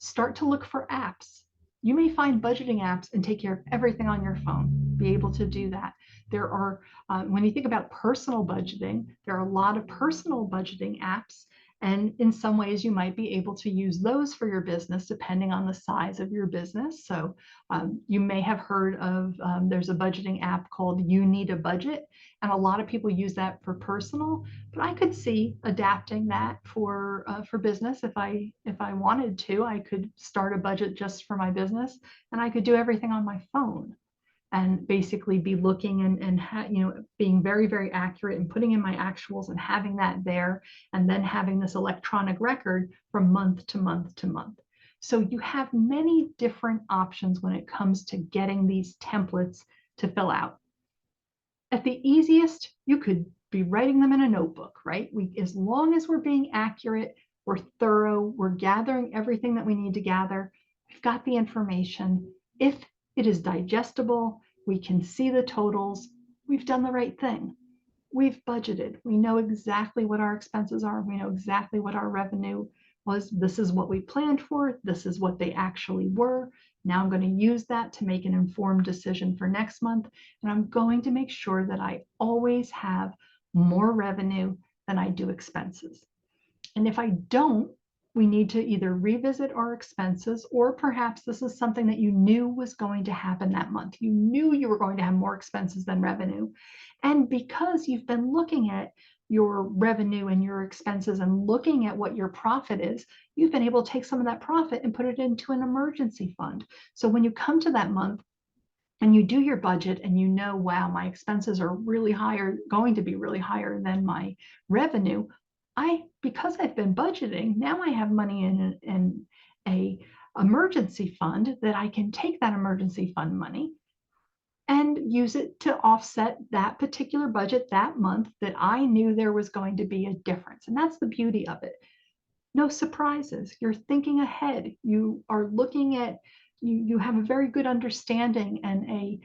Start to look for apps. You may find budgeting apps and take care of everything on your phone. Be able to do that. There are, when you think about personal budgeting, there are a lot of personal budgeting apps. And in some ways, you might be able to use those for your business, depending on the size of your business. So you may have heard of, there's a budgeting app called You Need a Budget. And a lot of people use that for personal, but I could see adapting that for business. If I wanted to, I could start a budget just for my business, and I could do everything on my phone and basically be looking and being very, very accurate and putting in my actuals and having that there, and then having this electronic record from month to month to month. So you have many different options when it comes to getting these templates to fill out. At the easiest, you could be writing them in a notebook, right? As long as we're being accurate, we're thorough, we're gathering everything that we need to gather, we've got the information. If it is digestible, we can see the totals, we've done the right thing. We've budgeted. We know exactly what our expenses are. We know exactly what our revenue was. This is what we planned for. This is what they actually were. Now I'm going to use that to make an informed decision for next month. And I'm going to make sure that I always have more revenue than I do expenses. And if I don't, we need to either revisit our expenses, or perhaps this is something that you knew was going to happen that month. You knew you were going to have more expenses than revenue. And because you've been looking at your revenue and your expenses and looking at what your profit is, you've been able to take some of that profit and put it into an emergency fund. So when you come to that month and you do your budget and you know, wow, my expenses are really higher, going to be really higher than my revenue, because I've been budgeting, now I have money in a emergency fund that I can take that emergency fund money and use it to offset that particular budget that month that I knew there was going to be a difference. And that's the beauty of it. No surprises. You're thinking ahead. You are looking at, you have a very good understanding and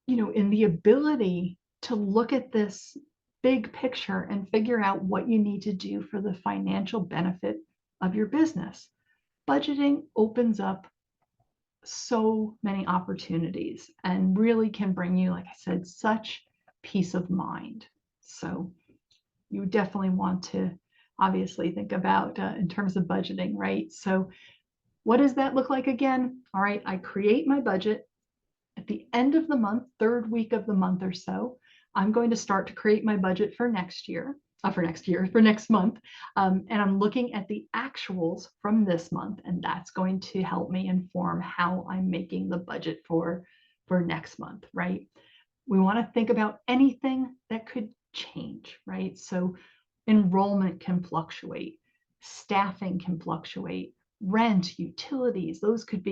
in the ability to look at this big picture and figure out what you need to do for the financial benefit of your business. Budgeting opens up so many opportunities and really can bring you, like I said, such peace of mind. So you definitely want to obviously think about in terms of budgeting, right? So what does that look like again? All right, I create my budget. At the end of the month, third week of the month or so, I'm going to start to create my budget for next month. And I'm looking at the actuals from this month, and that's going to help me inform how I'm making the budget for next month, right? We want to think about anything that could change, right? So enrollment can fluctuate, staffing can fluctuate, rent, utilities, those could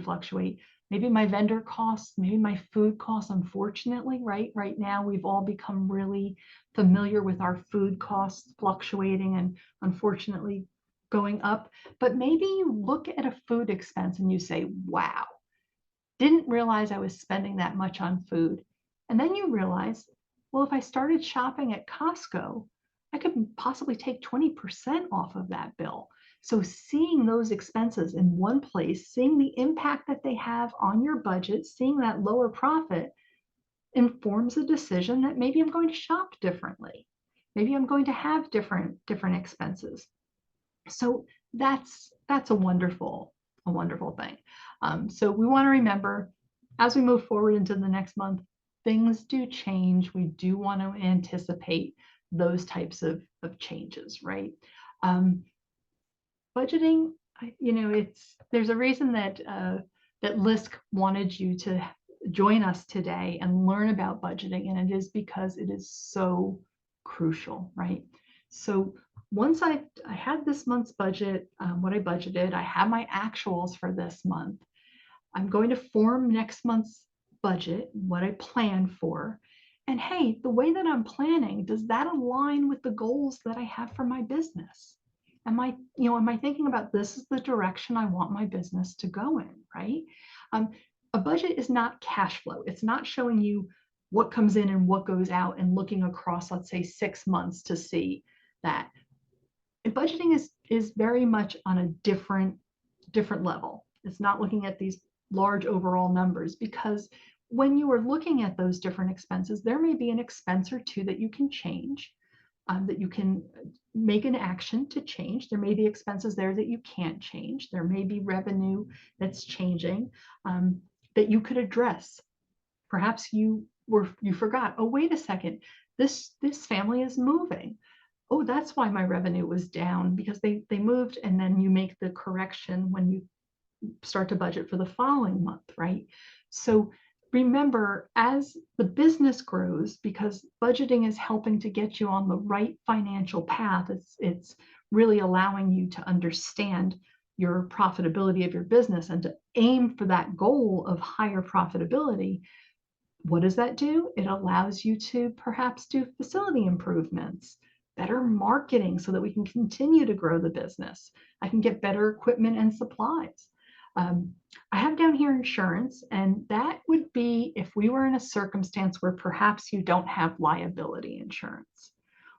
fluctuate. Maybe my vendor costs, maybe my food costs, unfortunately, right now we've all become really familiar with our food costs fluctuating and unfortunately going up. But maybe you look at a food expense and you say, wow, didn't realize I was spending that much on food. And then you realize, well, if I started shopping at Costco, I could possibly take 20% off of that bill. So seeing those expenses in one place, seeing the impact that they have on your budget, seeing that lower profit informs a decision that maybe I'm going to shop differently. Maybe I'm going to have different expenses. So that's a wonderful thing. So we want to remember, as we move forward into the next month, things do change. We do want to anticipate those types of changes, right? Budgeting, there's a reason that LISC wanted you to join us today and learn about budgeting, and it is because it is so crucial, right? So once I had this month's budget, what I budgeted, I have my actuals for this month. I'm going to form next month's budget, what I plan for. And hey, the way that I'm planning, does that align with the goals that I have for my business? Am I thinking about this is the direction I want my business to go in, right? A budget is not cash flow. It's not showing you what comes in and what goes out and looking across, let's say, 6 months to see that. And budgeting is very much on a different level. It's not looking at these large overall numbers, because when you are looking at those different expenses, there may be an expense or two that you can change, that you can make an action to change. There may be expenses there that you can't change. There may be revenue that's changing that you could address. Perhaps you forgot, oh, wait a second, this family is moving. Oh, that's why my revenue was down, because they moved, and then you make the correction when you start to budget for the following month, right? So remember, as the business grows, because budgeting is helping to get you on the right financial path, it's really allowing you to understand your profitability of your business and to aim for that goal of higher profitability. What does that do? It allows you to perhaps do facility improvements, better marketing so that we can continue to grow the business. I can get better equipment and supplies. I have down here insurance, and that would be if we were in a circumstance where perhaps you don't have liability insurance.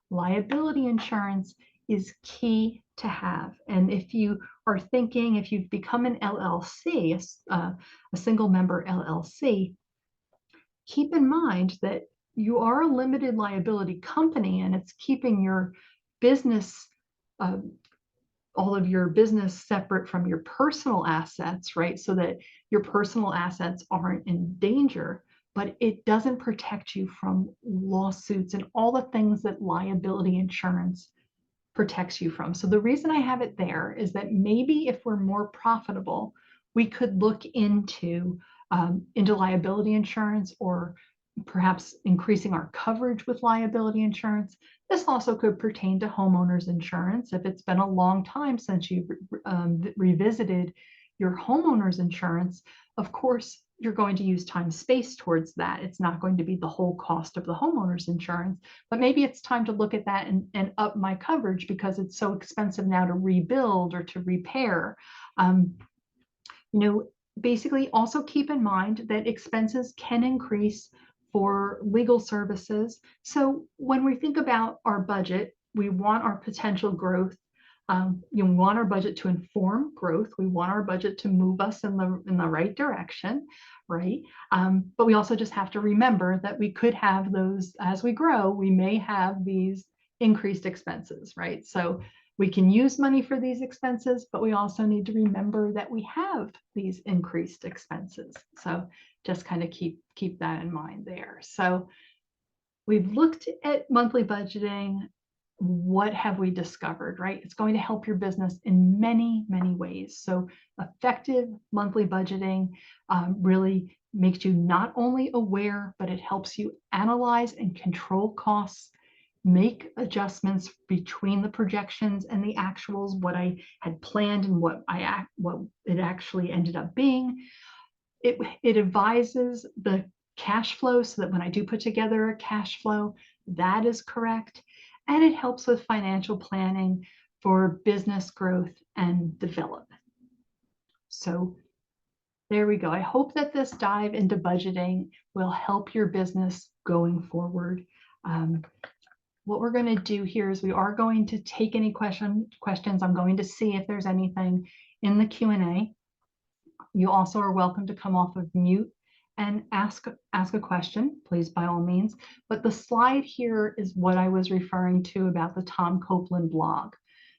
Liability insurance is key to have. And if you are thinking, if you've become an LLC, a single member LLC, keep in mind that you are a limited liability company, and it's keeping your business, all of your business separate from your personal assets, right? So that your personal assets aren't in danger, but it doesn't protect you from lawsuits and all the things that liability insurance protects you from. So the reason I have it there is that maybe if we're more profitable, we could look into liability insurance, or perhaps increasing our coverage with liability insurance. This also could pertain to homeowners insurance. If it's been a long time since you've revisited your homeowners insurance, of course, you're going to use time space towards that. It's not going to be the whole cost of the homeowners insurance, but maybe it's time to look at that and up my coverage because it's so expensive now to rebuild or to repair. Basically also keep in mind that expenses can increase for legal services. So when we think about our budget, we want our potential growth. You want our budget to inform growth. We want our budget to move us in the right direction, right? But we also just have to remember that we could have those, as we grow, we may have these increased expenses, right? So we can use money for these expenses, but we also need to remember that we have these increased expenses. So just kind of keep that in mind there. So we've looked at monthly budgeting. What have we discovered, right? It's going to help your business in many, many ways. So effective monthly budgeting really makes you not only aware, but it helps you analyze and control costs, make adjustments between the projections and the actuals, what I had planned and what it actually ended up being. It advises the cash flow so that when I do put together a cash flow, that is correct. And it helps with financial planning for business growth and development. So there we go. I hope that this dive into budgeting will help your business going forward. What we're going to do here is we are going to take any questions. I'm going to see if there's anything in the Q&A. You also are welcome to come off of mute and ask a question, please, by all means. But the slide here is what I was referring to about the Tom Copeland blog.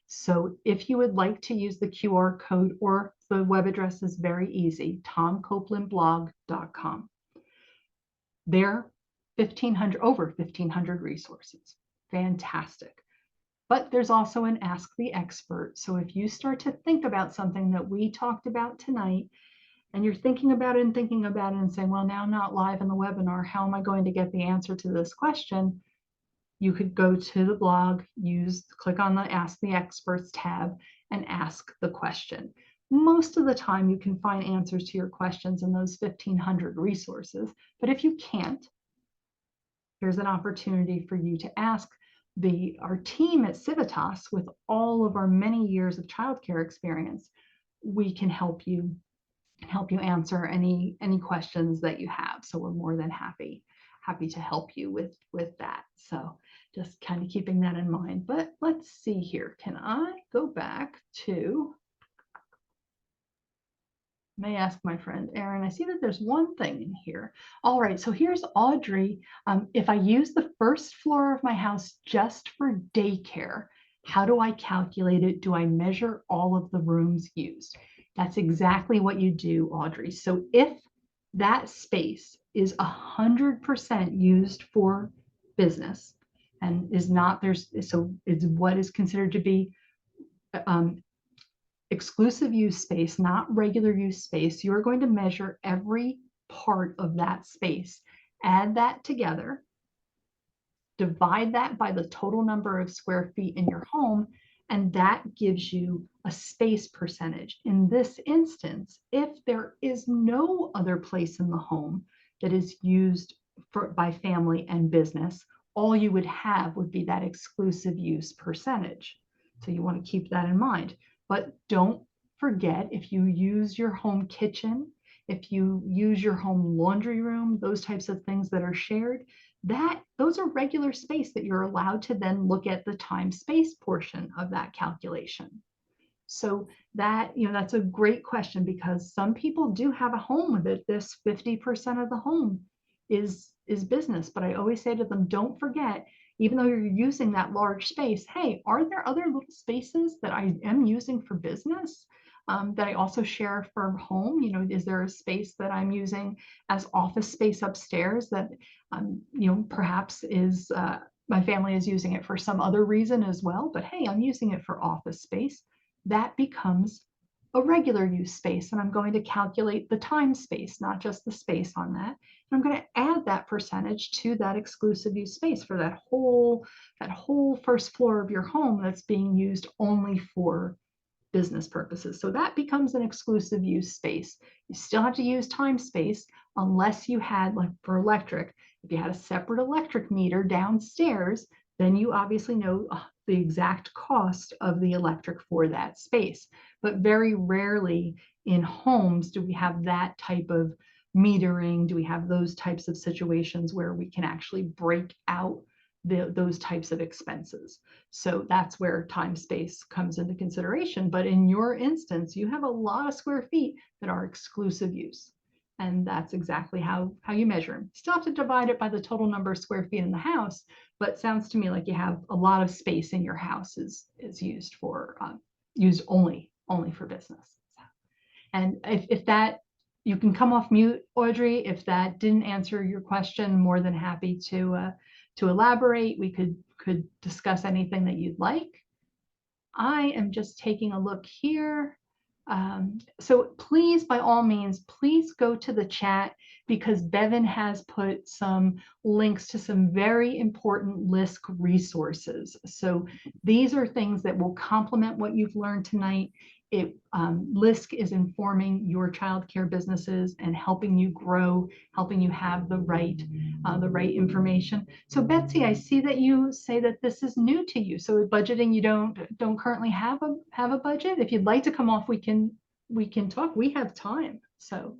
So if you would like to use the QR code, or the web address is very easy, tomcopelandblog.com. There, over 1,500 resources. Fantastic. But there's also an Ask the Expert. So if you start to think about something that we talked about tonight, and you're thinking about it and saying, well, now I'm not live in the webinar, how am I going to get the answer to this question? You could go to the blog, click on the Ask the Experts tab and ask the question. Most of the time you can find answers to your questions in those 1,500 resources. But if you can't, here's an opportunity for you to ask our team at Civitas, with all of our many years of childcare experience. We can help you answer any questions that you have. So we're more than happy to help you with that. So just kind of keeping that in mind. But let's see here. Can I go back to, may ask my friend Erin, I see that there's one thing in here. All right, so here's Audrey. If I use the first floor of my house just for daycare, how do I calculate it? Do I measure all of the rooms used? That's exactly what you do, Audrey. So if that space is 100% used for business and is not, so it's what is considered to be exclusive use space, not regular use space, you're going to measure every part of that space, add that together, divide that by the total number of square feet in your home, and that gives you a space percentage. In this instance, if there is no other place in the home that is used by family and business, all you would have would be that exclusive use percentage. So you want to keep that in mind. But don't forget, if you use your home kitchen, if you use your home laundry room, those types of things that are shared, those are regular space that you're allowed to then look at the time space portion of that calculation. So that, that's a great question, because some people do have a home with it. This 50% of the home is business. But I always say to them, don't forget, even though you're using that large space, hey, are there other little spaces that I am using for business that I also share for home? Is there a space that I'm using as office space upstairs that, perhaps is my family is using it for some other reason as well, but hey, I'm using it for office space. That becomes a regular use space, and I'm going to calculate the time space, not just the space on that. And I'm going to add that percentage to that exclusive use space for that whole first floor of your home that's being used only for business purposes. So that becomes an exclusive use space. You still have to use time space unless you had, like for electric, if you had a separate electric meter downstairs, then you obviously know the exact cost of the electric for that space. But very rarely in homes do we have that type of metering, do we have those types of situations where we can actually break out those types of expenses. So that's where time space comes into consideration. But in your instance, you have a lot of square feet that are exclusive use. And that's exactly how you measure them. Still have to divide it by the total number of square feet in the house, but it sounds to me like you have a lot of space in your house is used for used only for business. And if that, you can come off mute, Audrey. If that didn't answer your question, more than happy to elaborate. We could discuss anything that you'd like. I am just taking a look here. So please, by all means, please go to the chat, because Bevan has put some links to some very important LISC resources. So these are things that will complement what you've learned tonight. LISC is informing your childcare businesses and helping you grow, helping you have the right information. So Betsy, I see that you say that this is new to you. So budgeting, you don't currently have a budget. If you'd like to come off, we can talk. We have time. So,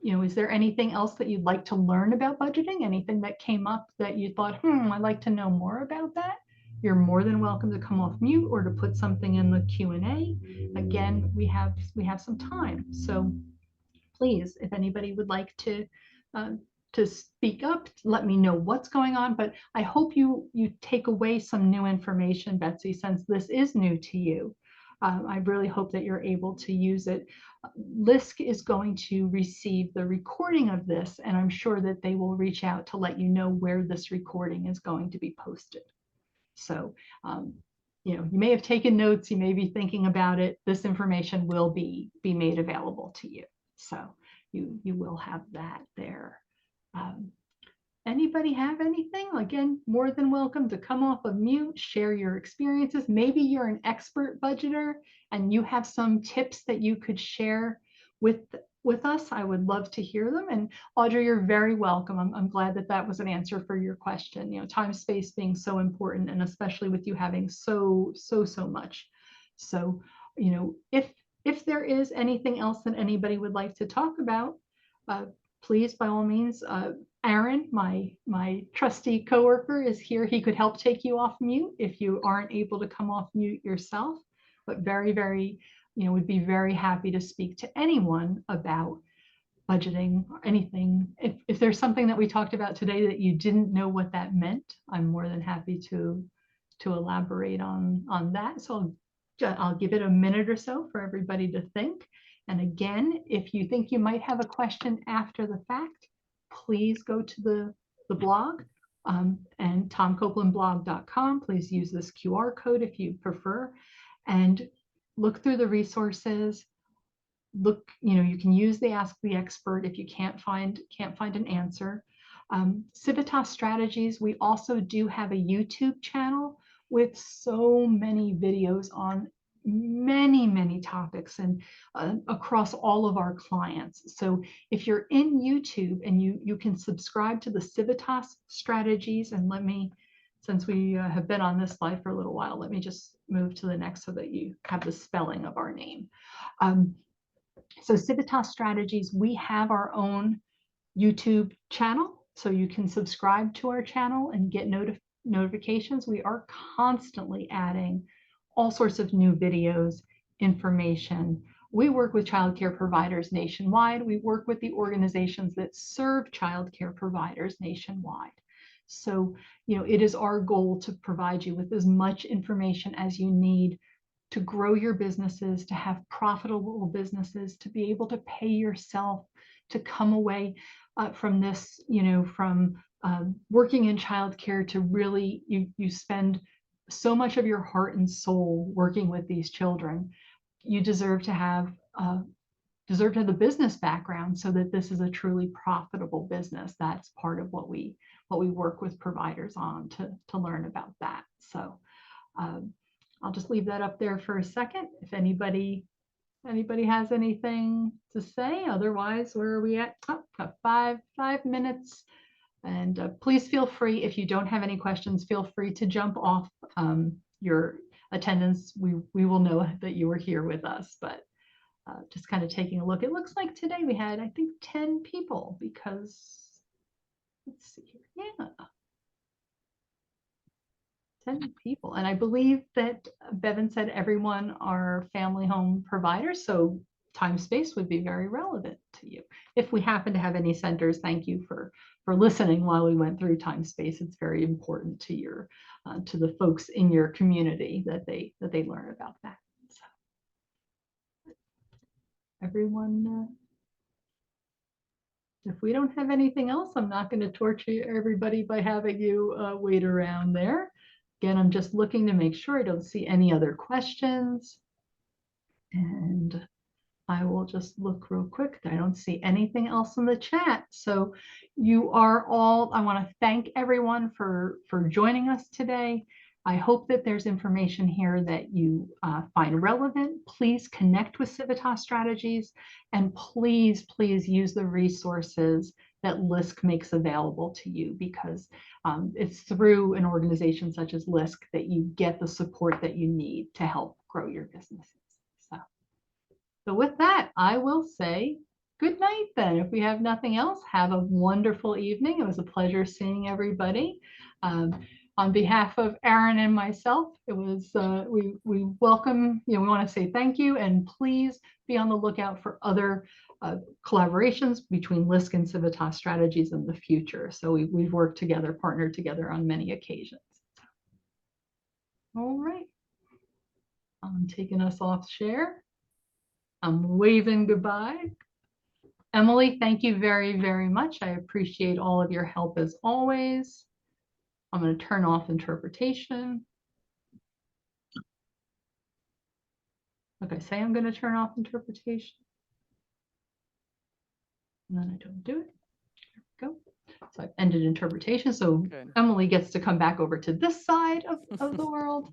is there anything else that you'd like to learn about budgeting? Anything that came up that you thought, I'd like to know more about that? You're more than welcome to come off mute or to put something in the Q&A. Again, we have some time. So please, if anybody would like to speak up, let me know what's going on. But I hope you take away some new information, Betsy, since this is new to you. I really hope that you're able to use it. LISC is going to receive the recording of this, and I'm sure that they will reach out to let you know where this recording is going to be posted. So, you may have taken notes, you may be thinking about it. This information will be made available to you. So you will have that there. Anybody have anything? Again, more than welcome to come off of mute, share your experiences. Maybe you're an expert budgeter and you have some tips that you could share with us. I would love to hear them. And Audrey, you're very welcome. I'm glad that was an answer for your question. Time space being so important, and especially with you having so much. So, if there is anything else that anybody would like to talk about, please, by all means, Aaron, my trusty coworker, is here. He could help take you off mute if you aren't able to come off mute yourself, but very, very, would be very happy to speak to anyone about budgeting or anything. If there's something that we talked about today that you didn't know what that meant, I'm more than happy to elaborate on that. So I'll give it a minute or so for everybody to think. And again, if you think you might have a question after the fact, please go to the blog and tomcopelandblog.com. Please use this QR code if you prefer, and look through the resources. Look, you can use the Ask the Expert if you can't find an answer. Civitas Strategies, we also do have a YouTube channel with so many videos on many topics and across all of our clients. So if you're in YouTube and you can subscribe to the Civitas Strategies, and since we have been on this slide for a little while, let me just move to the next so that you have the spelling of our name. So Civitas Strategies, we have our own YouTube channel. so you can subscribe to our channel and get notifications. We are constantly adding all sorts of new videos, information. We work with childcare providers nationwide. We work with the organizations that serve childcare providers nationwide. So, it is our goal to provide you with as much information as you need to grow your businesses, to have profitable businesses, to be able to pay yourself, to come away from this, from working in childcare to really, you spend so much of your heart and soul working with these children. You deserve to have the business background so that this is a truly profitable business. That's part of what we work with providers on to learn about that. So I'll just leave that up there for a second. If anybody has anything to say, otherwise, where are we at? Oh, got 5 minutes. And please feel free, if you don't have any questions, feel free to jump off your attendance. We will know that you were here with us, but just kind of taking a look. It looks like today we had, I think, 10 people because, let's see here. Yeah. 10 people. And I believe that Bevan said everyone are family home providers. So time space would be very relevant to you. If we happen to have any centers, thank you for listening while we went through time space. It's very important to your to the folks in your community that they learn about that. So, everyone, if we don't have anything else, I'm not going to torture everybody by having you wait around there. Again, I'm just looking to make sure I don't see any other questions. And I will just look real quick. I don't see anything else in the chat. So you are all, I want to thank everyone for joining us today. I hope that there's information here that you find relevant. Please connect with Civitas Strategies, and please use the resources that LISC makes available to you, because it's through an organization such as LISC that you get the support that you need to help grow your businesses. So with that, I will say good night then. If we have nothing else, have a wonderful evening. It was a pleasure seeing everybody. On behalf of Aaron and myself, it was we welcome, we want to say thank you, and please be on the lookout for other collaborations between LISC and Civitas Strategies in the future. So we've worked together, partnered together on many occasions. All right, I'm taking us off share. I'm waving goodbye. Emily, thank you very, very much. I appreciate all of your help as always. I'm going to turn off interpretation. Okay, say I'm going to turn off interpretation. And then I don't do it. There we go. So I've ended interpretation. So good. Emily gets to come back over to this side of the world.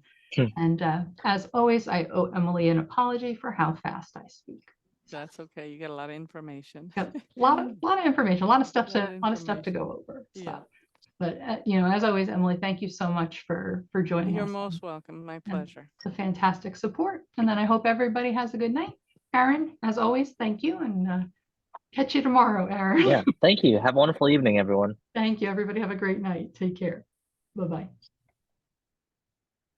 And as always, I owe Emily an apology for how fast I speak. That's okay. You get a lot of information. A lot of information, a lot of stuff to go over. So. Yeah. But as always, Emily, thank you so much for joining us. You're most welcome. My pleasure. It's a fantastic support. And then I hope everybody has a good night. Aaron, as always, thank you, and catch you tomorrow, Aaron. Yeah, thank you. Have a wonderful evening, everyone. Thank you. Everybody have a great night. Take care. Bye-bye.